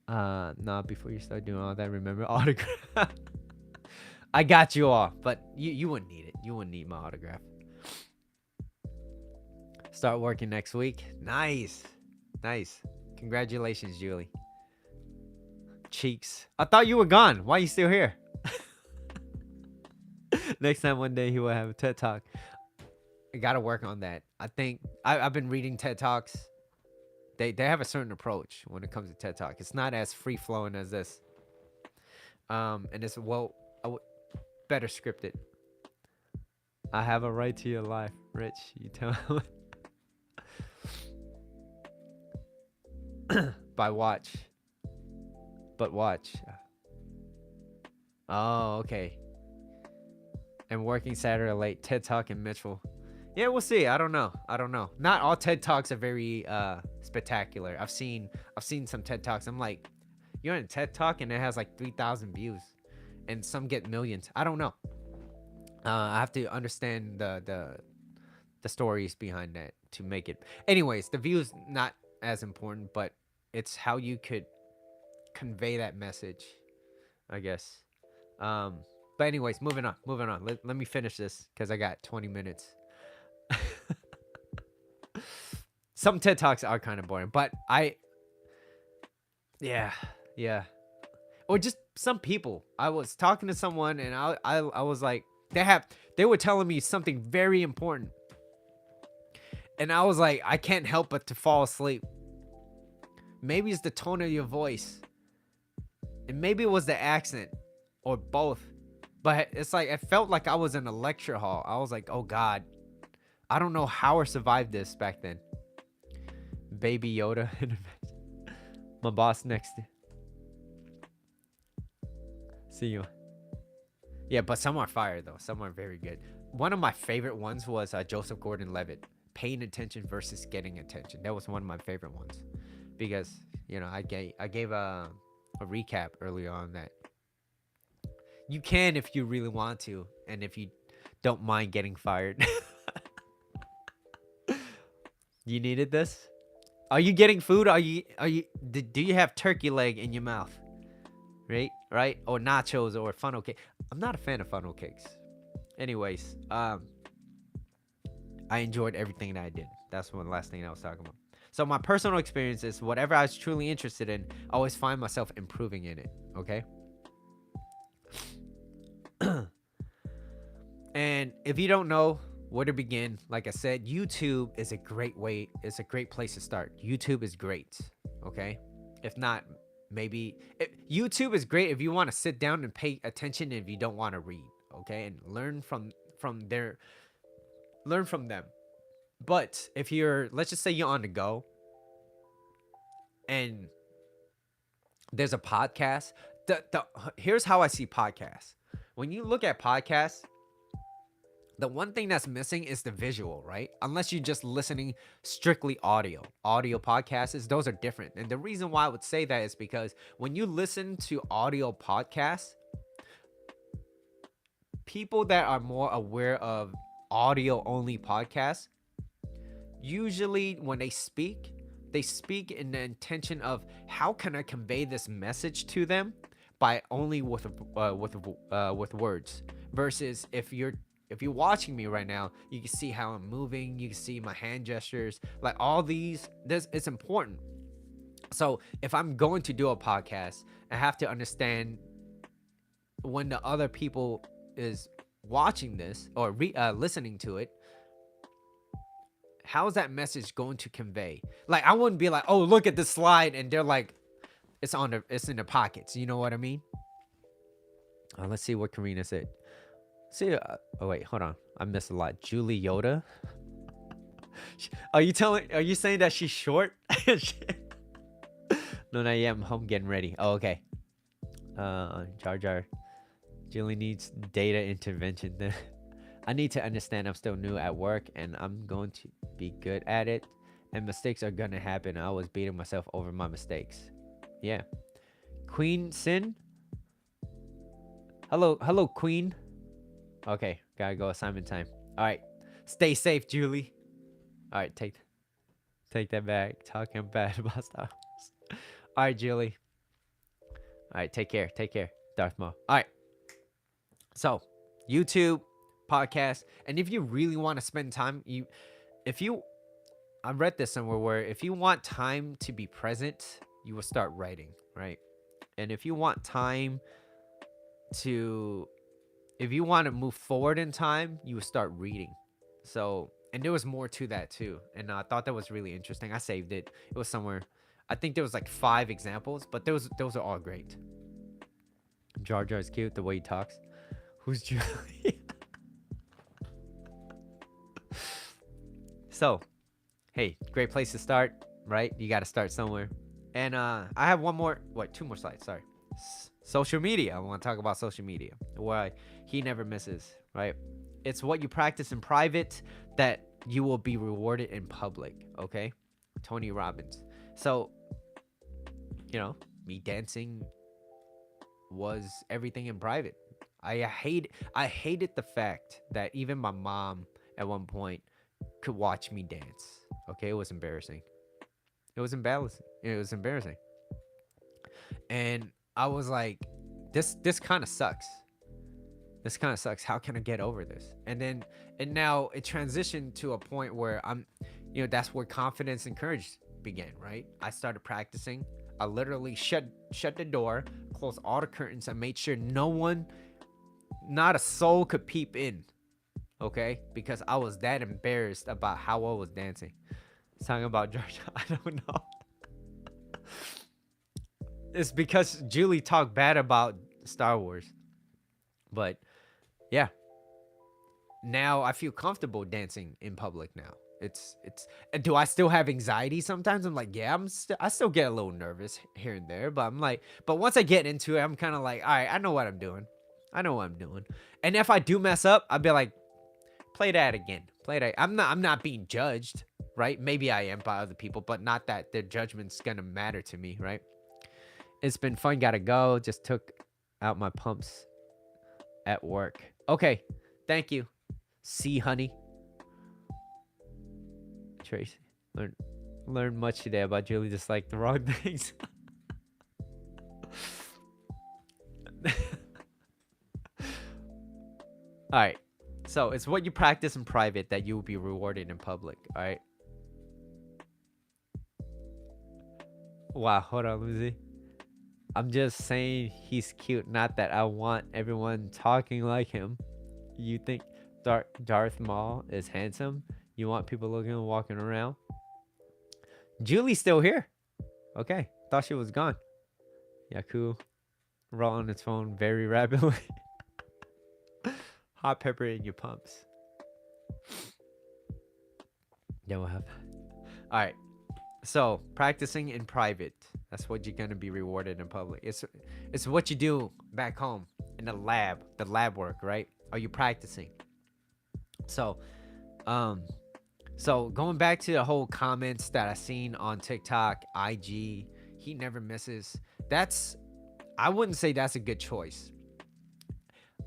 No, before you start doing all that, remember autograph. I got you all, but you wouldn't need it. You wouldn't need my autograph. Start working next week. Nice. Congratulations, Julie. Cheeks. I thought you were gone. Why are you still here? Next time, one day, he will have a TED Talk. I gotta work on that. I think I've been reading TED Talks. They have a certain approach when it comes to TED Talk. It's not as free flowing as this. And it's better scripted. I have a right to your life, Rich. You tell me. By watch. But watch. Oh, okay. And working Saturday late. TED Talk and Mitchell. Yeah, we'll see. I don't know. Not all TED Talks are very spectacular. I've seen some TED Talks. I'm like, you're in a TED Talk and it has like 3,000 views, and some get millions. I don't know. I have to understand the stories behind that to make it. Anyways, the views not as important, but it's how you could convey that message, I guess. But anyways, moving on. Let me finish this because I got 20 minutes. Some TED Talks are kind of boring, but yeah. Or just some people. I was talking to someone and I was like, they were telling me something very important. And I was like, I can't help but to fall asleep. Maybe it's the tone of your voice. And maybe it was the accent or both. But it's like, it felt like I was in a lecture hall. I was like, oh God, I don't know how I survived this back then. Baby Yoda. My boss next. See you. Yeah, but some are fire though. Some are very good. One of my favorite ones was Joseph Gordon-Levitt. Paying attention versus getting attention. That was one of my favorite ones. Because, I gave a recap earlier on that you can if you really want to, and if you don't mind getting fired. You needed this? Are you getting food? Do you have turkey leg in your mouth? Right? Or nachos or funnel cake. I'm not a fan of funnel cakes. Anyways, I enjoyed everything that I did. That's one last thing I was talking about. So my personal experience is whatever I was truly interested in, I always find myself improving in it. Okay. And if you don't know where to begin, like I said, YouTube is a great way. It's a great place to start. YouTube is great. Okay. If not, maybe YouTube is great if you want to sit down and pay attention if you don't want to read. okay, and learn from them. But if you're, let's just say you're on the go and there's a podcast, the here's how I see podcasts. When you look at podcasts, the one thing that's missing is the visual, right? Unless you're just listening strictly audio podcasts, those are different. And the reason why I would say that is because when you listen to audio podcasts, people that are more aware of audio only podcasts, usually when they speak in the intention of how can I convey this message to them by only with words. Versus if you're watching me right now, you can see how I'm moving, you can see my hand gestures, like all these. This it's important. So if I'm going to do a podcast, I have to understand when the other people is watching this or listening to it, how is that message going to convey? Like, I wouldn't be like, oh, look at the slide, and they're like, it's in the pockets. You know what I mean? Let's see what Karina said. See, oh wait, hold on, I missed a lot. Julie Yoda. Are you saying that she's short? No, not yet. I'm home getting ready. Oh, okay. Jar Jar. Julie needs data intervention. Then I need to understand I'm still new at work and I'm going to be good at it. And mistakes are gonna happen. I was beating myself over my mistakes. Yeah. Queen Sin. Hello, Queen. Okay, gotta go assignment time. All right, stay safe, Julie. All right, take that back. Talking bad about Star Wars. All right, Julie. All right, take care. Darth Maul. All right. So, YouTube, podcast, and if you really want to spend time, I read this somewhere where if you want time to be present, you will start writing, right? And if you want to move forward in time, you will start reading. So, and there was more to that too. And I thought that was really interesting. I saved it. It was somewhere. I think there was like 5 examples, but those are all great. Jar Jar is cute the way he talks. Who's Julie? So, hey, great place to start, right? You got to start somewhere. And I have two more slides, sorry. Social media. I want to talk about social media. Why he never misses, right? It's what you practice in private that you will be rewarded in public, okay? Tony Robbins. So, me dancing was everything in private. I hated the fact that even my mom at one point could watch me dance. Okay, it was embarrassing. It was embarrassing. And I was like, this kind of sucks. This kind of sucks. How can I get over this? And now it transitioned to a point where that's where confidence and courage began, right? I started practicing. I literally shut the door, closed all the curtains, and made sure not a soul could peep in. Okay? Because I was that embarrassed about how I was dancing. Talking about Georgia, I don't know. It's because Julie talked bad about Star Wars. But yeah. Now I feel comfortable dancing in public now. It's do I still have anxiety sometimes? I'm like, yeah, I still get a little nervous here and there, but I'm like, but once I get into it, I'm kind of like, all right, I know what I'm doing. And if I do mess up, I'll be like, play that again. I'm not being judged, right? Maybe I am by other people, but not that their judgment's gonna matter to me, right? It's been fun. Gotta go. Just took out my pumps at work. Okay. Thank you. See, honey. Tracy. Learned much today about Julie just like the wrong things. All right. So it's what you practice in private that you will be rewarded in public. All right. Wow. Hold on, Lucy. I'm just saying he's cute. Not that I want everyone talking like him. You think Darth Maul is handsome? You want people looking and walking around? Julie's still here. Okay. Thought she was gone. Yaku rolling its phone very rapidly. Hot pepper in your pumps. Yeah, we'll have. All right. So practicing in private. That's what you're gonna be rewarded in public. It's what you do back home in the lab work, right? Are you practicing? So, um, so going back to the whole comments that I seen on TikTok, IG, he never misses. That's I wouldn't say that's a good choice.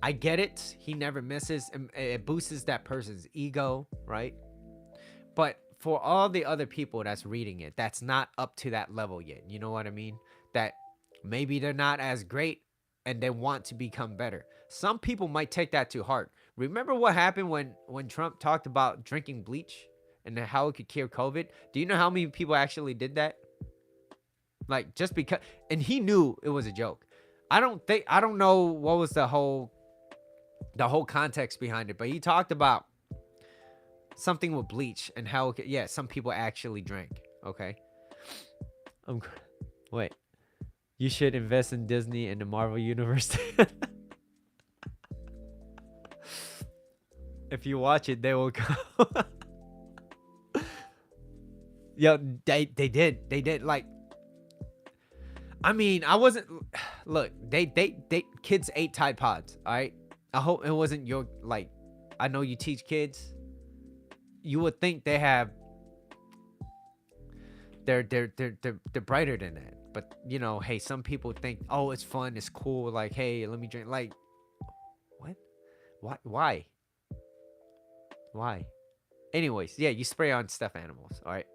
I get it. He never misses. And it boosts that person's ego, right? But for all the other people that's reading it, that's not up to that level yet. You know what I mean? That maybe they're not as great and they want to become better. Some people might take that to heart. Remember what happened when Trump talked about drinking bleach and how it could cure COVID? Do you know how many people actually did that? Like just because, and he knew it was a joke. I don't know what was the whole context behind it, but he talked about something with bleach and how yeah, some people actually drank. Okay. Um, wait. You should invest in Disney and the Marvel universe. If you watch it, they will come. Yo, they did like. I mean, I wasn't. Look, they kids ate Tide Pods. All right. I hope it wasn't your like. I know you teach kids. You would think they have. They're brighter than that. But you know, hey, some people think, oh, it's fun, it's cool. Like, hey, let me drink. Like, what? Why? Why? Anyways, yeah, you spray on stuffed animals. All right.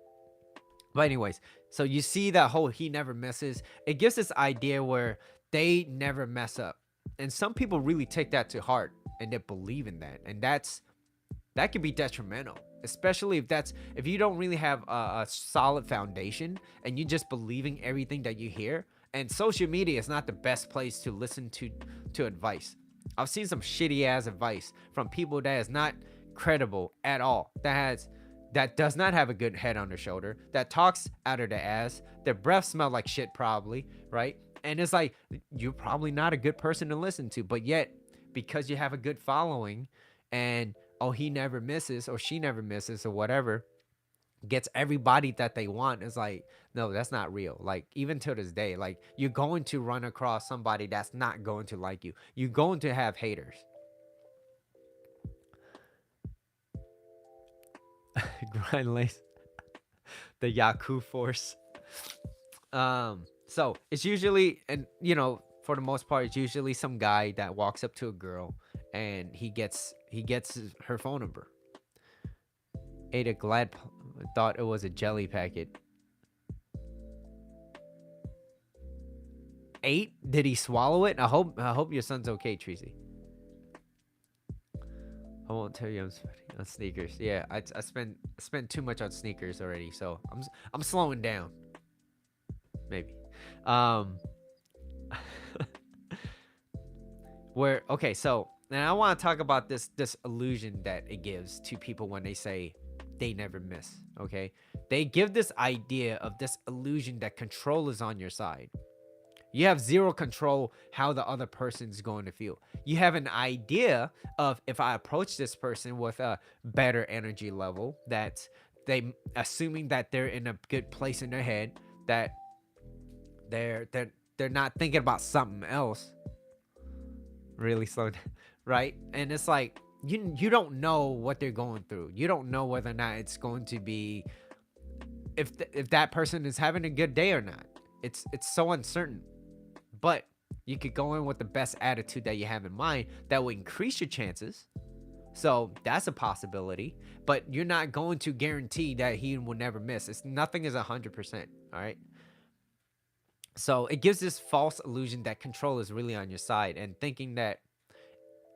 But anyways, so you see that whole he never misses. It gives this idea where they never mess up. And some people really take that to heart and they believe in that. And that could be detrimental, especially if you don't really have a solid foundation and you just believing everything that you hear. And social media is not the best place to listen to advice. I've seen some shitty ass advice from people that is not credible at all, that does not have a good head on their shoulder, that talks out of their ass, their breath smell like shit probably, right? And it's like, you're probably not a good person to listen to, but yet because you have a good following and oh, he never misses or she never misses or whatever, gets everybody that they want. It's like, no, that's not real. Like, even to this day, like, you're going to run across somebody that's not going to like you. You're going to have haters. Grind lace. The Yaku force. So it's usually, and you know, for the most part, it's usually some guy that walks up to a girl and he gets her phone number. Ada Glad thought it was a jelly packet. 8? Did he swallow it? I hope your son's okay, Tracy. I won't tell you I'm spending on sneakers. Yeah, I spent too much on sneakers already, so I'm slowing down. Maybe. Where okay, so now I want to talk about this illusion that it gives to people when they say they never miss. Okay, they give this idea of this illusion that control is on your side. You have zero control how the other person's going to feel. You have an idea of, if I approach this person with a better energy level, that they assuming that they're in a good place in their head, that they're not thinking about something else. Really slow down, right? And it's like you don't know what they're going through. You don't know whether or not it's going to be if that person is having a good day or not. It's so uncertain. But you could go in with the best attitude that you have in mind that will increase your chances. So that's a possibility. But you're not going to guarantee that he will never miss. Nothing is 100%. All right. So it gives this false illusion that control is really on your side, and thinking that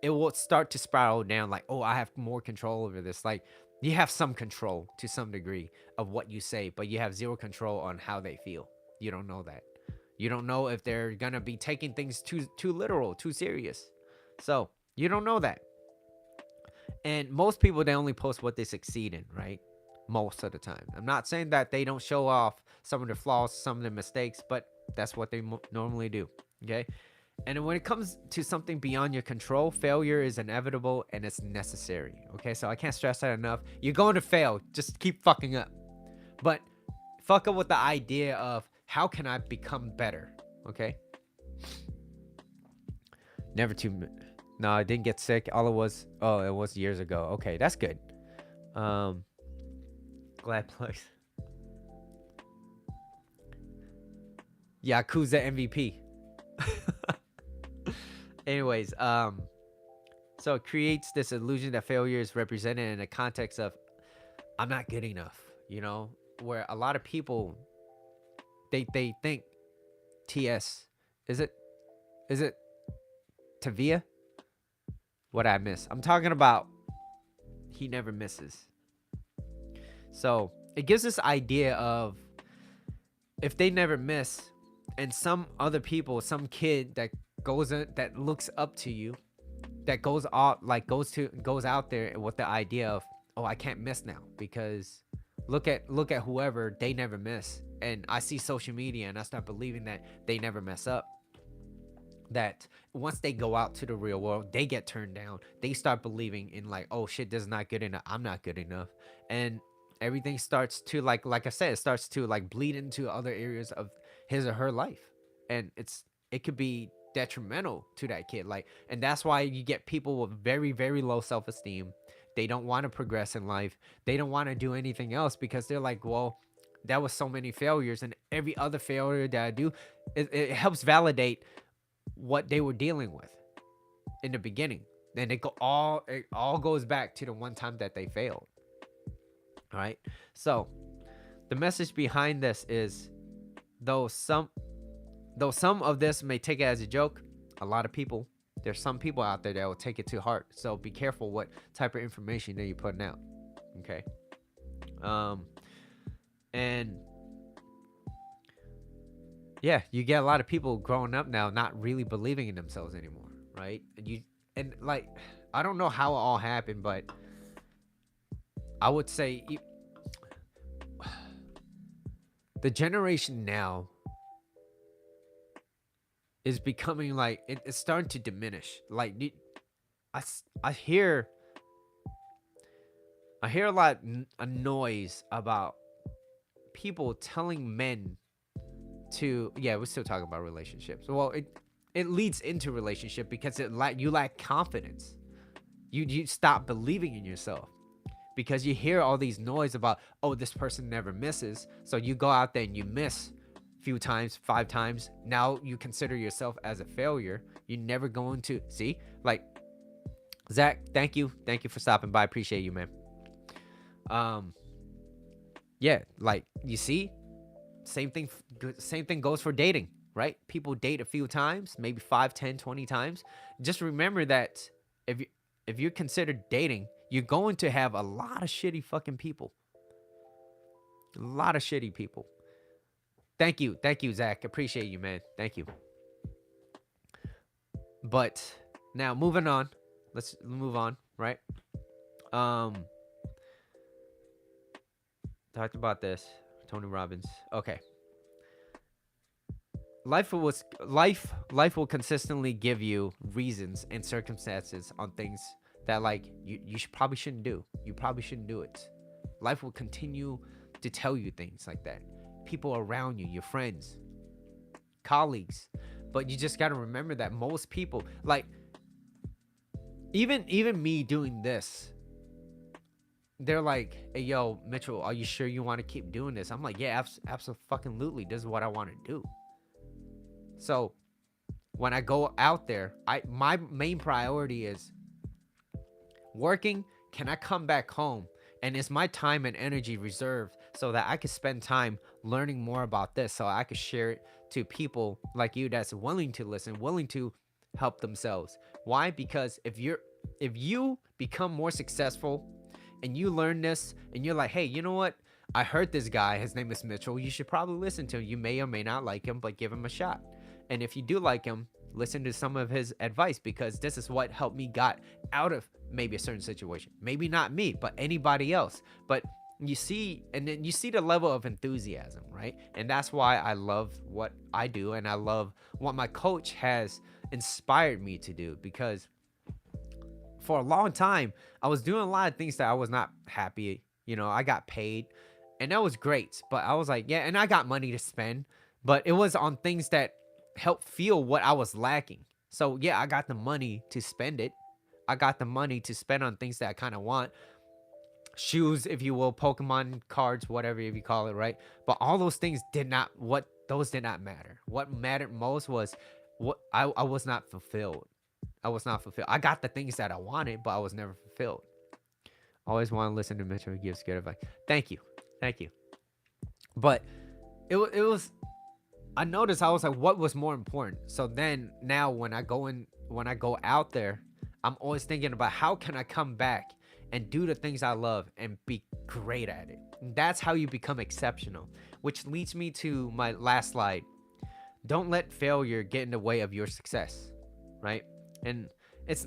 it will start to spiral down like, oh, I have more control over this. Like, you have some control to some degree of what you say, but you have zero control on how they feel. You don't know that. You don't know if they're going to be taking things too literal, too serious. So you don't know that. And most people, they only post what they succeed in, right? Most of the time. I'm not saying that they don't show off some of their flaws, some of their mistakes, but that's what they normally do. Okay. And when it comes to something beyond your control, failure is inevitable and it's necessary. Okay, so I can't stress that enough. You're going to fail, just keep fucking up. But fuck up with the idea of how can I become better? Okay, never too. No, I didn't get sick. All it was years ago. Okay, that's good. Um, glad plugs. Yakuza MVP. Anyways, so it creates this illusion that failure is represented in the context of I'm not good enough, where a lot of people they think TS is it Tavia? What I miss? I'm talking about he never misses. So it gives this idea of if they never miss, and some other people, some kid that that looks up to you, that goes out there with the idea of, oh, I can't miss now because look at whoever, they never miss. And I see social media and I start believing that they never mess up. That once they go out to the real world, they get turned down. They start believing in like, oh shit, this is not good enough. I'm not good enough. And everything starts to like I said, it starts to like bleed into other areas of his or her life. And it could be detrimental to that kid. Like, and that's why you get people with very, very low self-esteem. They don't want to progress in life. They don't want to do anything else because they're like, well, that was so many failures, and every other failure that I do, it helps validate what they were dealing with in the beginning. And it all goes back to the one time that they failed. All right. So the message behind this is, though some of this may take it as a joke, there's some people out there that will take it to heart. So be careful what type of information that you're putting out. Okay. And yeah, you get a lot of people growing up now not really believing in themselves anymore, right? And like, I don't know how it all happened, but I would say the generation now is becoming like, it's starting to diminish. Like, I hear a lot of noise about people telling men to, yeah, we're still talking about relationships. Well, it leads into relationship because you lack confidence. You stop believing in yourself because you hear all these noise about, oh, this person never misses. So you go out there and you miss a few times, 5 times. Now you consider yourself as a failure. You're never going to see, like, Zach, thank you for stopping by. Appreciate you, man. Yeah, like, you see, same thing goes for dating, right? People date a few times, maybe 5, 10, 20 times. Just remember that if you're considered dating, you're going to have a lot of shitty fucking people. A lot of shitty people. Thank you, Zach. Appreciate you, man. Thank you. But now moving on. Let's move on, right? Talked about this. Tony Robbins. Okay. Life will consistently give you reasons and circumstances on things that, like, you probably shouldn't do. You probably shouldn't do it. Life will continue to tell you things like that. People around you, your friends, colleagues. But you just got to remember that most people, like, even me doing this, they're like, hey, yo, Mitchell, are you sure you want to keep doing this? I'm like, yeah, absolutely. This is what I want to do. So when I go out there, my main priority is working. Can I come back home? And is my time and energy reserved so that I can spend time learning more about this, so I can share it to people like you that's willing to listen, willing to help themselves. Why? Because if you become more successful and you learn this and you're like, hey, you know what? I heard this guy, his name is Mitchell. You should probably listen to him. You may or may not like him, but give him a shot. And if you do like him, listen to some of his advice, because this is what helped me got out of maybe a certain situation. Maybe not me, but anybody else. But you see, and then you see the level of enthusiasm, right? And that's why I love what I do, and I love what my coach has inspired me to do, because for a long time I was doing a lot of things that I was not happy. I got paid, and that was great, but I was like, yeah, and I got money to spend, but it was on things that helped feel what I was lacking. So yeah, I got the money to spend it. I got the money to spend on things that I kind of want, shoes, if you will, Pokemon cards, whatever if you call it, right? But all those things did not matter. What mattered most was what I was not fulfilled. I was not fulfilled. I got the things that I wanted, but I was never fulfilled. Always want to listen to Mitchell. He gives good advice. Thank you. Thank you. But it was, I noticed, I was like, what was more important? So then now when I go out there, I'm always thinking about how can I come back and do the things I love and be great at it. And that's how you become exceptional, which leads me to my last slide. Don't let failure get in the way of your success, right? And it's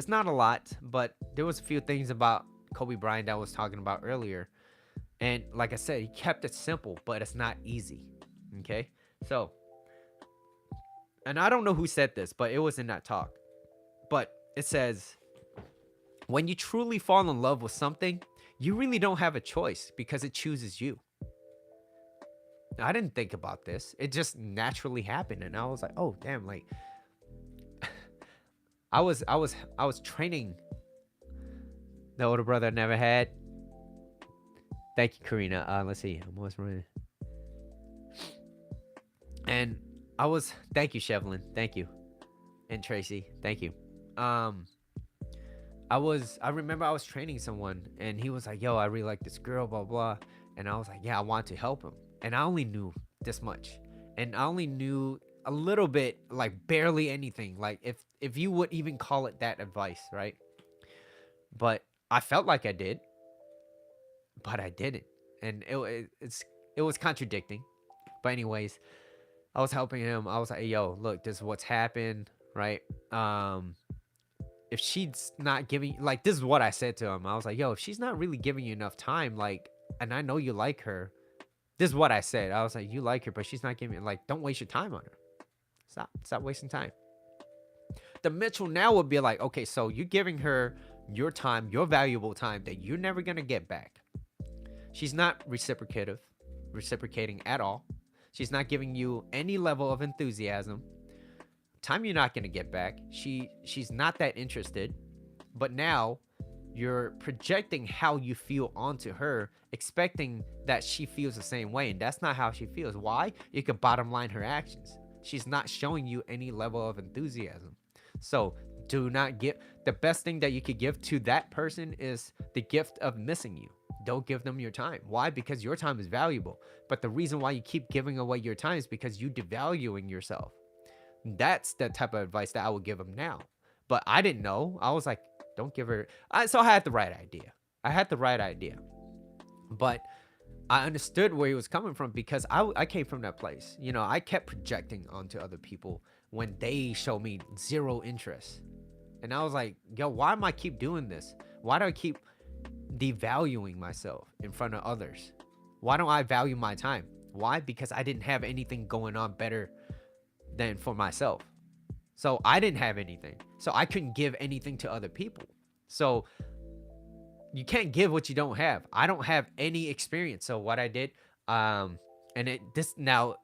not a lot, but there was a few things about Kobe Bryant that I was talking about earlier. And like I said, he kept it simple, but it's not easy. Okay? So, and I don't know who said this, but it was in that talk. But it says, when you truly fall in love with something, you really don't have a choice because it chooses you. I didn't think about this. It just naturally happened. And I was like, oh, damn, like I was training the older brother I never had. Thank you, Karina. Let's see. I'm almost running. And thank you, Shevlin. Thank you. And Tracy. Thank you. I remember I was training someone and he was like, yo, I really like this girl, blah, blah. And I was like, yeah, I want to help him. And I only knew this much. And I only knew a little bit, like barely anything. Like if you would even call it that advice, right? But I felt like I did, but I didn't. And it was contradicting. But anyways, I was helping him. I was like, hey, yo, look, this is what's happened, right? If she's not giving, like, this is what I said to him. I was like, yo, if she's not really giving you enough time, like, and I know you like her, this is what I said. I was like, you like her, but she's not giving, like, don't waste your time on her. Stop wasting time. The Mitchell now would be like, okay, so you're giving her your time, your valuable time that you're never going to get back. She's not reciprocating at all. She's not giving you any level of enthusiasm. Time you're not going to get back. She's not that interested. But now you're projecting how you feel onto her, expecting that she feels the same way, and that's not how she feels. Why? You could bottom line her actions. She's not showing you any level of enthusiasm. So do not give, the best thing that you could give to that person is the gift of missing you. Don't give them your time. Why? Because your time is valuable. But the reason why you keep giving away your time is because you devaluing yourself. That's the type of advice that I would give him now. But I didn't know. I was like, don't give her. So I had the right idea. But I understood where he was coming from because I came from that place. You know, I kept projecting onto other people when they show me zero interest. And I was like, yo, why am I keep doing this? Why do I keep devaluing myself in front of others? Why don't I value my time? Why? Because I didn't have anything going on better than for myself. So I didn't have anything. So I couldn't give anything to other people. So you can't give what you don't have. I don't have any experience. So what I did, and now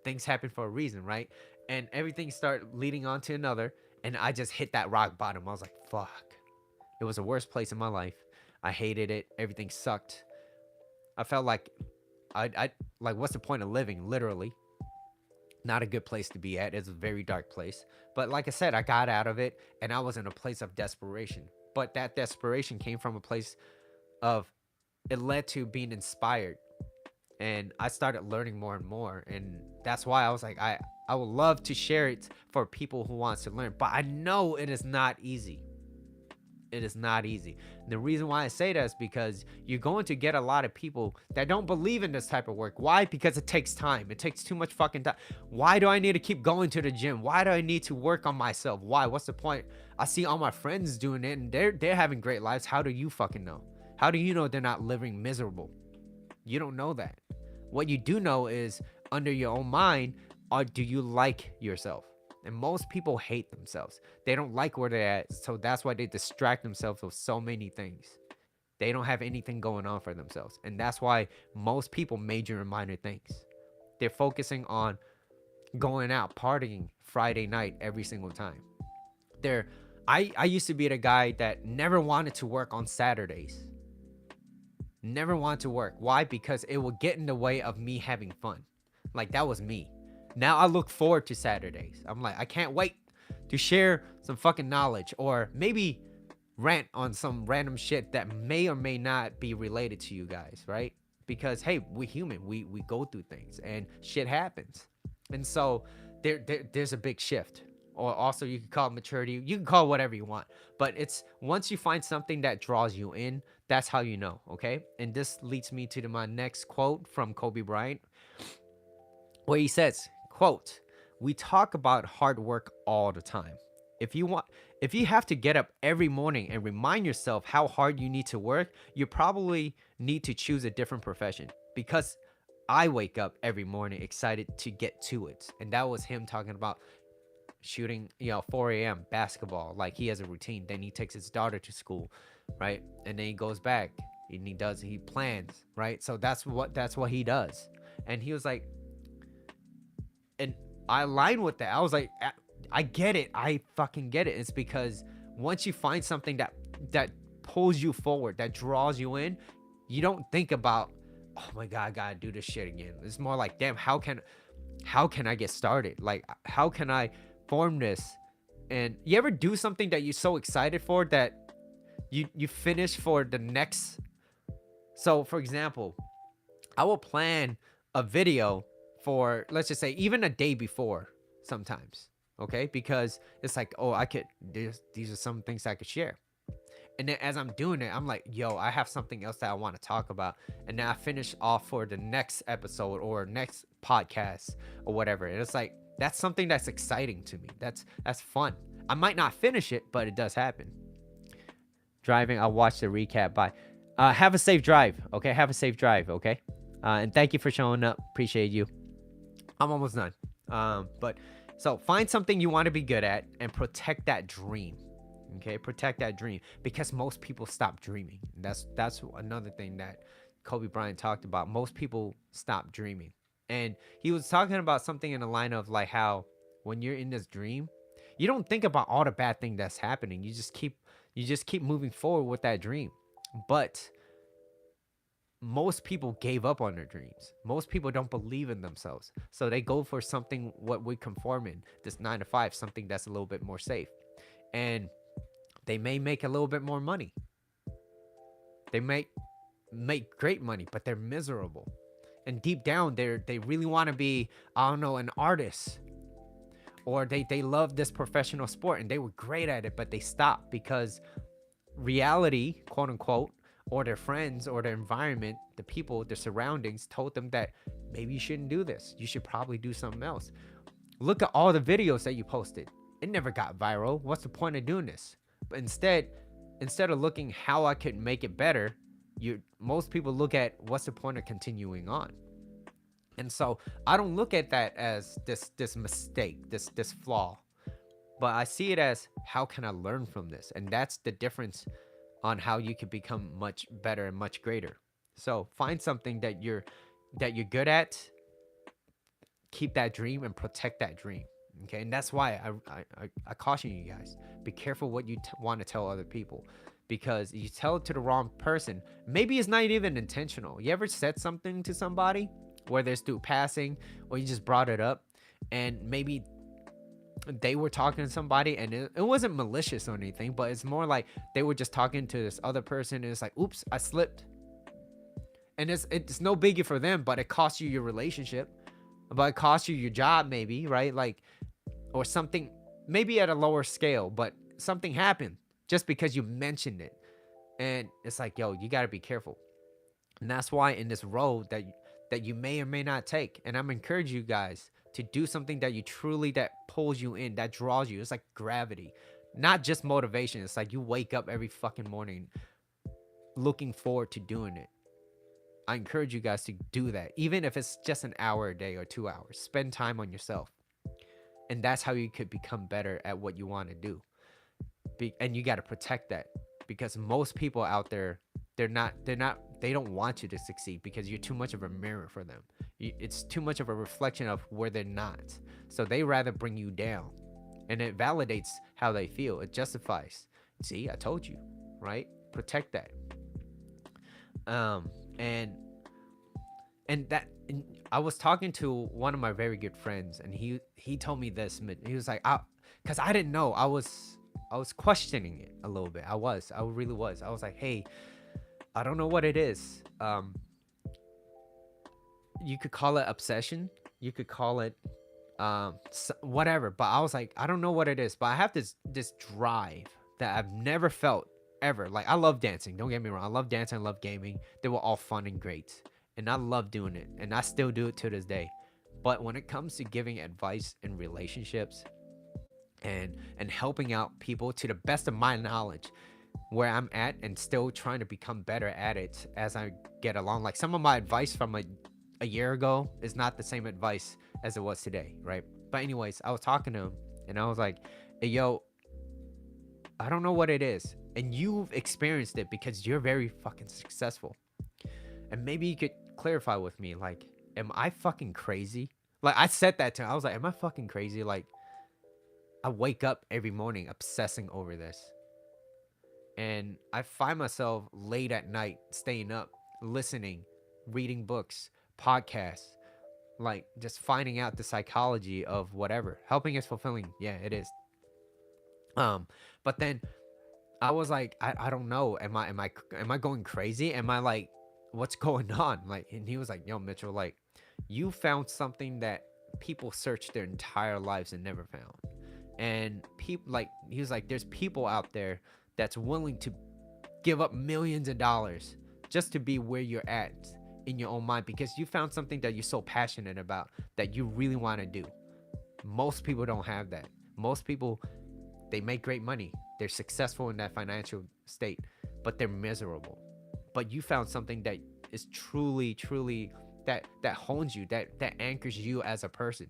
things happen for a reason, right? And everything started leading on to another. And I just hit that rock bottom. I was like, fuck. It was the worst place in my life. I hated it. Everything sucked. I felt like I like, what's the point of living? Literally. Not a good place to be at. It's a very dark place. But like I said, I got out of it and I was in a place of desperation. But that desperation came from a place of, it led to being inspired. And I started learning more and more. And that's why I was like, I would love to share it for people who wants to learn. But I know it is not easy. It is not easy. And the reason why I say that is because you're going to get a lot of people that don't believe in this type of work. Why? Because it takes time. It takes too much fucking time. Why do I need to keep going to the gym? Why do I need to work on myself? Why? What's the point? I see all my friends doing it and they're having great lives. How do you fucking know? How do you know they're not living miserable? You don't know that. What you do know is, under your own mind, do you like yourself? And most people hate themselves. They don't like where they're at. So that's why they distract themselves with so many things. They don't have anything going on for themselves. And that's why most people major in minor things. They're focusing on going out, partying Friday night every single time. They're I used to be the guy that never wanted to work on Saturdays. Never wanted to work. Why? Because it would get in the way of me having fun. Like that was me. Now I look forward to Saturdays. I'm like, I can't wait to share some fucking knowledge or maybe rant on some random shit that may or may not be related to you guys, right? Because hey, we're human. We go through things and shit happens. And so there's a big shift. Or also you can call it maturity. You can call it whatever you want. But it's once you find something that draws you in, that's how you know, okay? And this leads me to my next quote from Kobe Bryant, where he says, quote, "We talk about hard work all the time. If you want if you have to get up every morning and remind yourself how hard you need to work, you probably need to choose a different profession because I wake up every morning excited to get to it." And that was him talking about shooting, 4 a.m. basketball. Like he has a routine. Then he takes his daughter to school, right? And then he goes back and he plans, right? So that's what he does. And he was like, and I align with that. I was like, I get it. I fucking get it. It's because once you find something that pulls you forward, that draws you in, you don't think about, oh my god, I gotta do this shit again. It's more like, damn, how can I get started? Like, how can I form this? And you ever do something that you're so excited for that you finish for the next. So for example, I will plan a video for, let's just say, even a day before sometimes, okay? Because it's like, oh, these are some things I could share. And then as I'm doing it, I'm like, yo, I have something else that I want to talk about. And then I finish off for the next episode or next podcast or whatever. And it's like, that's something that's exciting to me. That's fun. I might not finish it, but it does happen. Driving, I'll watch the recap. Bye. Have a safe drive, okay? Have a safe drive, okay? And thank you for showing up. Appreciate you. I'm almost done. But so find something you want to be good at and protect that dream. Okay, protect that dream because most people stop dreaming. That's another thing that Kobe Bryant talked about. Most people stop dreaming, and he was talking about something in the line of like how when you're in this dream, you don't think about all the bad thing that's happening. You just keep moving forward with that dream. But most people gave up on their dreams. Most people don't believe in themselves, so they go for something what we conform in this 9 to 5, something that's a little bit more safe, and they may make a little bit more money. They may make great money, but they're miserable. And deep down, they really want to be, I don't know, an artist. Or they love this professional sport and they were great at it, but they stopped because reality, quote unquote, or their friends or their environment, the people, their surroundings told them that maybe you shouldn't do this. You should probably do something else. Look at all the videos that you posted. It never got viral. What's the point of doing this? But instead of looking how I could make it better, most people look at what's the point of continuing on. And so I don't look at that as this mistake, this flaw, but I see it as how can I learn from this? And that's the difference on how you can become much better and much greater. So find something that you're good at, keep that dream and protect that dream. Okay, and that's why I caution you guys, be careful what you want to tell other people, because you tell it to the wrong person, maybe it's not even intentional. You ever said something to somebody, whether it's through passing or you just brought it up, and maybe they were talking to somebody and it wasn't malicious or anything, but it's more like they were just talking to this other person and it's like, oops, I slipped. And it's no biggie for them, but it costs you your relationship, but it costs you your job maybe, right? Like, or something maybe at a lower scale, but something happened just because you mentioned it. And it's like, yo, you got to be careful. And that's why in this road that you may or may not take, and I'm encouraging you guys to do something that pulls you in, that draws you. It's like gravity, not just motivation. It's like you wake up every fucking morning looking forward to doing it. I encourage you guys to do that, even if it's just an hour a day or 2 hours. Spend time on yourself. And that's how you could become better at what you want to do. And you got to protect that, because most people out there, they don't want you to succeed because you're too much of a mirror for them. It's too much of a reflection of where they're not. So they rather bring you down, and it validates how they feel. It justifies. See, I told you, right? Protect that. Um, and and I was talking to one of my very good friends, and he told me this. He was like, because I didn't know. I was questioning it a little bit. I really was. I was like, hey, I don't know what it is. You could call it obsession. You could call it whatever. But I was like, I don't know what it is. But I have this drive that I've never felt ever. Like, I love dancing. Don't get me wrong. I love dancing. I love gaming. They were all fun and great, and I love doing it, and I still do it to this day. But when it comes to giving advice in relationships and helping out people to the best of my knowledge, where I'm at, and still trying to become better at it as I get along. Like, some of my advice from a year ago is not the same advice as it was today, right? But anyways, I was talking to him, and I was like, hey, yo, I don't know what it is. And you've experienced it because you're very fucking successful. And maybe you could clarify with me, like, am I fucking crazy? Like, I said that to him. I was like, am I fucking crazy? Like, I wake up every morning obsessing over this. And I find myself late at night staying up, listening, reading books, podcasts, like just finding out the psychology of whatever. Helping is fulfilling. Yeah, it is. But then I was like, I don't know. Am I going crazy? Am I like, what's going on? Like, and he was like, yo, Mitchell, like, you found something that people searched their entire lives and never found. And people, like, he was like, there's people out there that's willing to give up millions of dollars just to be where you're at in your own mind, because you found something that you're so passionate about that you really want to do. Most people don't have that. Most people, they make great money, they're successful in that financial state, but they're miserable. But you found something that is truly that hones you, that anchors you as a person.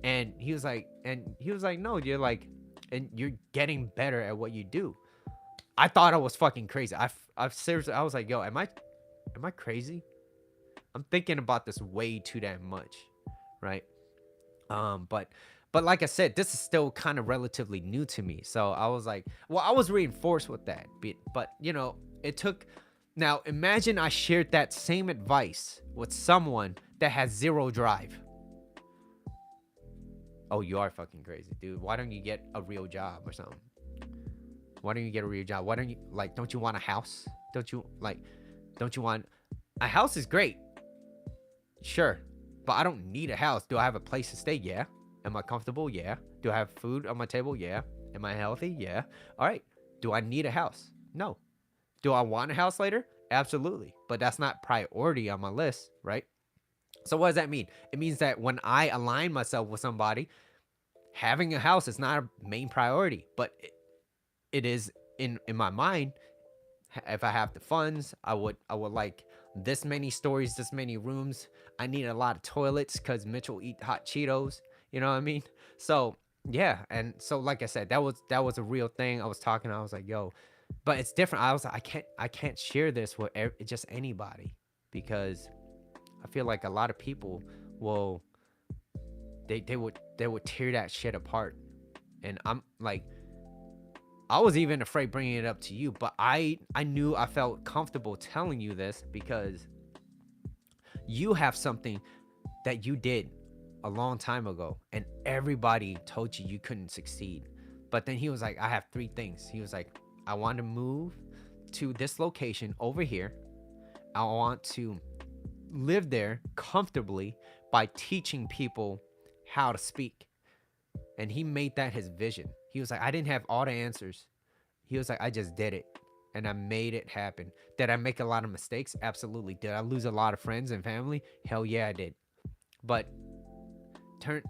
And he was like, no, you're like, and you're getting better at what you do. I thought I was fucking crazy. I've seriously, I was like, yo, am I crazy? I'm thinking about this way too damn much, right? But like I said, this is still kind of relatively new to me. So I was like, well, I was reinforced with that, but it took. Now imagine I shared that same advice with someone that has zero drive. Oh, you are fucking crazy, dude. Why don't you get a real job or something? Why don't you get a real job? Why don't you, like, don't you want a house? Don't you want a house? Is great. Sure. But I don't need a house. Do I have a place to stay? Yeah. Am I comfortable? Yeah. Do I have food on my table? Yeah. Am I healthy? Yeah. All right. Do I need a house? No. Do I want a house later? Absolutely. But that's not priority on my list, right? So what does that mean? It means that when I align myself with somebody, having a house is not a main priority, but it is in my mind. If I have the funds, I would like this many stories, this many rooms. I need a lot of toilets because Mitchell eat hot Cheetos. You know what I mean? So yeah, and so like I said, that was a real thing. I was talking. I was like, yo, but it's different. I was like, I can't share this with just anybody, because I feel like a lot of people will they would tear that shit apart, and I'm like, I was even afraid bringing it up to you, but I knew I felt comfortable telling you this because you have something that you did a long time ago, and everybody told you couldn't succeed. But then he was like, I have three things. He was like, I want to move to this location over here. I want to live there comfortably by teaching people how to speak. And he made that his vision. He was like, I didn't have all the answers. He was like, I just did it. And I made it happen. Did I make a lot of mistakes? Absolutely. Did I lose a lot of friends and family? Hell yeah, I did. But turn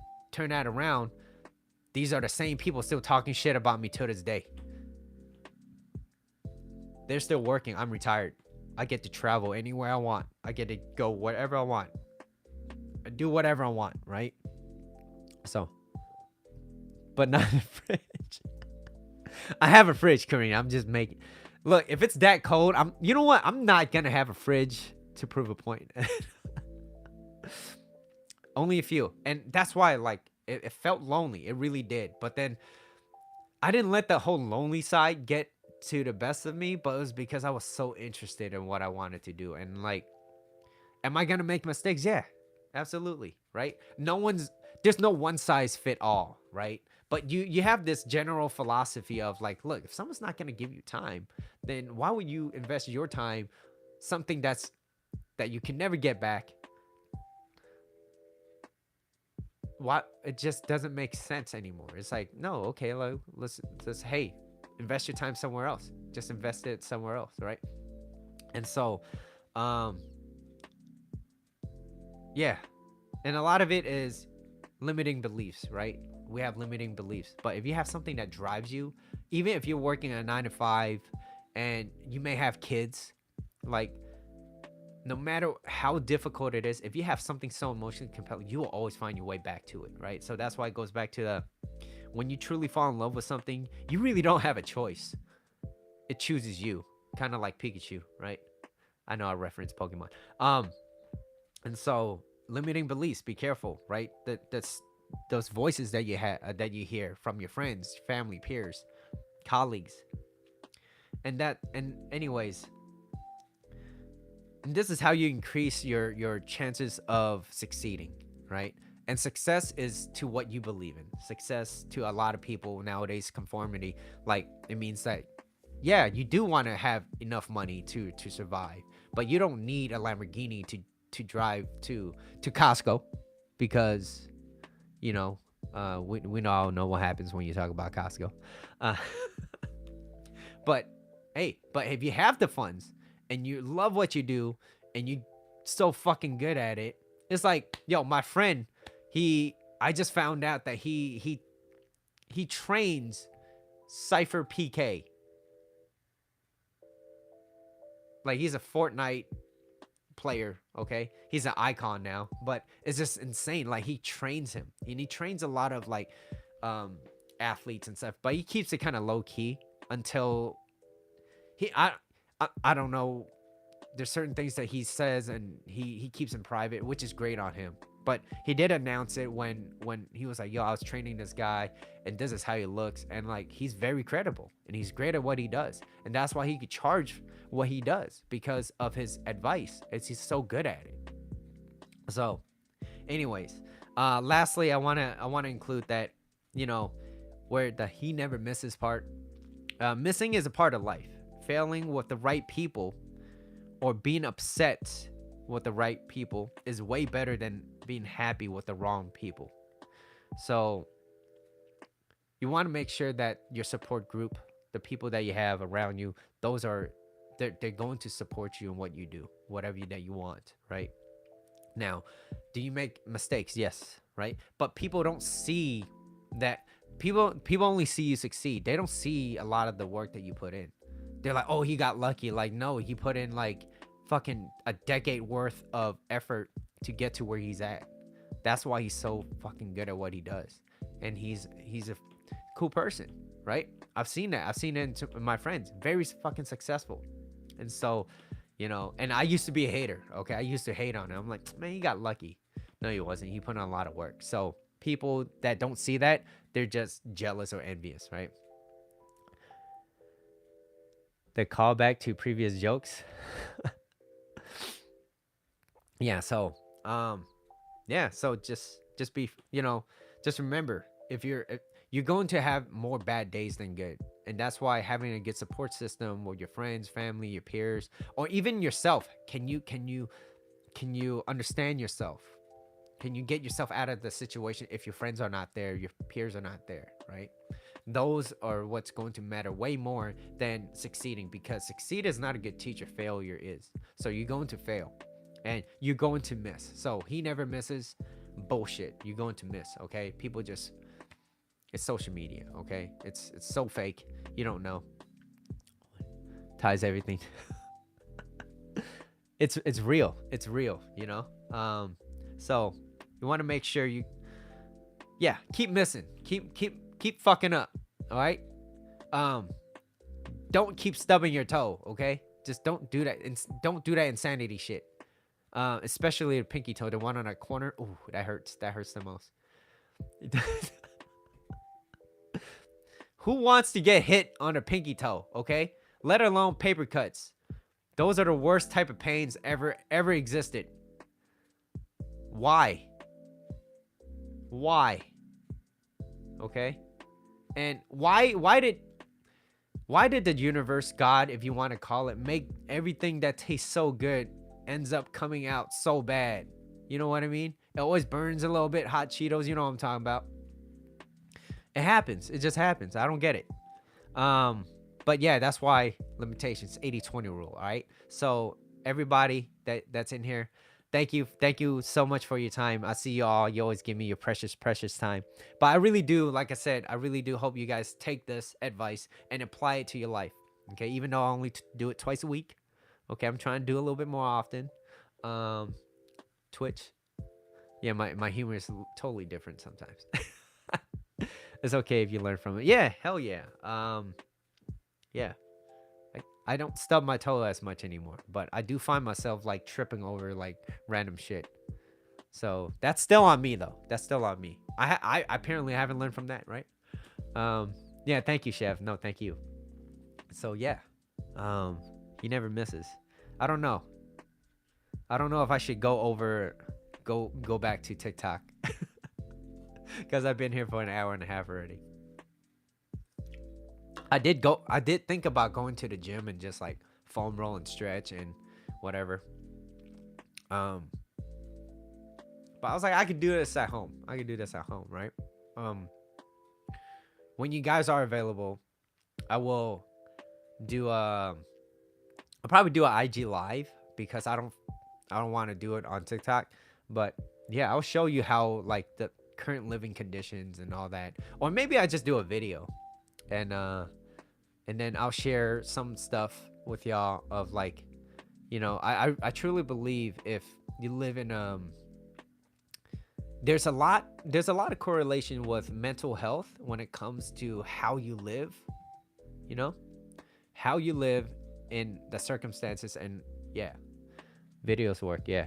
that around. These are the same people still talking shit about me to this day. They're still working. I'm retired. I get to travel anywhere I want. I get to go wherever I want. I do whatever I want, right? So but not a fridge. I have a fridge, Karina. I'm just making. Look, if it's that cold, I'm. You know what? I'm not gonna have a fridge to prove a point. Only a few, and that's why like it felt lonely. It really did. But then I didn't let the whole lonely side get to the best of me. But it was because I was so interested in what I wanted to do, and like, am I gonna make mistakes? Yeah, absolutely. Right? There's no one size fit all, right? But you have this general philosophy of like, look, if someone's not gonna give you time, then why would you invest your time something that you can never get back? What, it just doesn't make sense anymore. It's like, no, okay, like, let's hey, invest your time somewhere else. Just invest it somewhere else, right? And so, um, yeah, and a lot of it is limiting beliefs, right? We have limiting beliefs, but if you have something that drives you, even if you're working a 9 to 5, and you may have kids, like, no matter how difficult it is, if you have something so emotionally compelling, you will always find your way back to it, right? So that's why it goes back to the, when you truly fall in love with something, you really don't have a choice. It chooses you, kind of like Pikachu, right? I know I reference Pokemon. And so limiting beliefs, be careful, right? That's those voices that you hear from your friends, family, peers, colleagues, and anyways, and this is how you increase your chances of succeeding, right? And success is to what you believe in. Success to a lot of people nowadays, conformity, like, it means that, yeah, you do want to have enough money to survive, but you don't need a Lamborghini to drive to Costco, because you know, we all know what happens when you talk about Costco. Uh, but hey, but if you have the funds and you love what you do and you so fucking good at it, it's like, yo, my friend, I just found out that he trains Cypher PK. Like, he's a Fortnite player, okay? He's an icon now, but it's just insane. Like, he trains him, and he trains a lot of like athletes and stuff, but he keeps it kind of low key until he I don't know, there's certain things that he says and he keeps in private, which is great on him. But he did announce it when he was like, yo, I was training this guy and this is how he looks, and like, he's very credible and he's great at what he does, and that's why he could charge what he does, because of his advice. He's so good at it. So anyways, lastly, I want to include that, you know, where the he never misses part. Missing is a part of life. Failing with the right people or being upset with the right people is way better than being happy with the wrong people. So you want to make sure that your support group, the people that you have around you, those are, they're going to support you in what you do, whatever that you want, right? Now, do you make mistakes? Yes, right? But people don't see that. People only see you succeed. They don't see a lot of the work that you put in. They're like, oh, he got lucky. Like, no, he put in like fucking a decade worth of effort to get to where he's at. That's why he's so fucking good at what he does. And he's a cool person, right? I've seen that. I've seen it in my friends. Very fucking successful. And so, you know, and I used to be a hater, okay? I used to hate on him. I'm like, man, he got lucky. No, he wasn't. He put in a lot of work. So people that don't see that, they're just jealous or envious, right? The callback to previous jokes. Yeah, so so just be, you know, just remember, if you're going to have more bad days than good, and that's why having a good support system with your friends, family, your peers, or even yourself, can you understand yourself? Can you get yourself out of the situation if your friends are not there, your peers are not there, right? Those are what's going to matter way more than succeeding, because succeed is not a good teacher, failure is. So you're going to fail and you're going to miss. So he never misses. Bullshit. You're going to miss, okay? People just, it's social media, okay? It's so fake. You don't know. Ties everything. It's real. It's real, you know? So you want to make sure you, yeah, keep missing. Keep keep fucking up. All right. Um, don't keep stubbing your toe. Okay. Just don't do that. Don't do that insanity shit. Especially the pinky toe, the one on that corner. Ooh, that hurts. That hurts the most. Who wants to get hit on a pinky toe? Okay. Let alone paper cuts. Those are the worst type of pains ever existed. Why? Why? Okay? And why did the universe, God, if you want to call it, make everything that tastes so good ends up coming out so bad? You know what I mean? It always burns a little bit. Hot Cheetos, you know what I'm talking about. It happens. It just happens. I don't get it. But yeah, that's why limitations, 80-20 rule. All right. So everybody that's in here, thank you so much for your time. I see y'all. You always give me your precious time. But I really do, like I said, I really do hope you guys take this advice and apply it to your life. Okay, even though I only do it twice a week. Okay, I'm trying to do a little bit more often. Twitch. Yeah, my humor is totally different sometimes. It's okay if you learn from it. Yeah, hell yeah. Yeah. I don't stub my toe as much anymore, but I do find myself like tripping over like random shit. So that's still on me though. That's still on me. I apparently haven't learned from that, right? Yeah, thank you, chef. No, thank you. So yeah. He never misses. I don't know. I don't know if I should go back to TikTok. Cuz I've been here for an hour and a half already. I did think about going to the gym and just like foam roll and stretch and whatever. But I was like, I could do this at home. Right? When you guys are available, I will do I'll probably do an IG live because I don't want to do it on TikTok. But yeah, I'll show you how like the current living conditions and all that. Or maybe I just do a video and then I'll share some stuff with y'all of like, you know, I truly believe if you live in there's a lot of correlation with mental health when it comes to how you live, you know, how you live in the circumstances. And yeah, videos work. Yeah,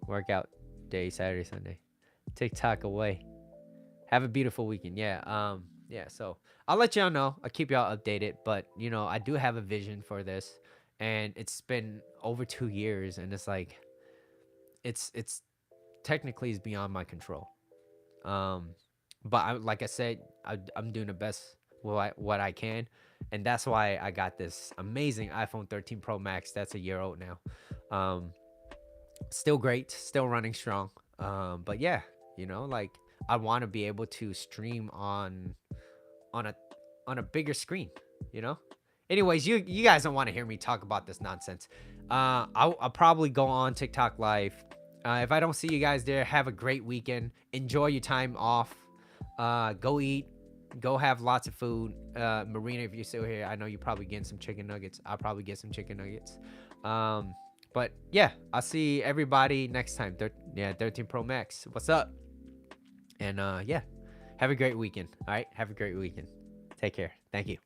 workout day, Saturday, Sunday, TikTok away. Have a beautiful weekend. Yeah. Yeah, so I'll let y'all know. I'll keep y'all updated. But, you know, I do have a vision for this. And it's been over 2 years. And it's like, it's technically is beyond my control. But like I said, I'm doing the best what I can. And that's why I got this amazing iPhone 13 Pro Max. That's a year old now. Still great. Still running strong. But yeah, you know, like I want to be able to stream on a bigger screen, you know. Anyways, you guys don't want to hear me talk about this nonsense. I'll probably go on TikTok live. If I don't see you guys there, have a great weekend. Enjoy your time off. Go eat. Go have lots of food. Marina, if you're still here, I know you're probably getting some chicken nuggets. I'll probably get some chicken nuggets. But yeah, I'll see everybody next time. 13 Pro Max. What's up? And yeah, have a great weekend. All right, have a great weekend. Take care. Thank you.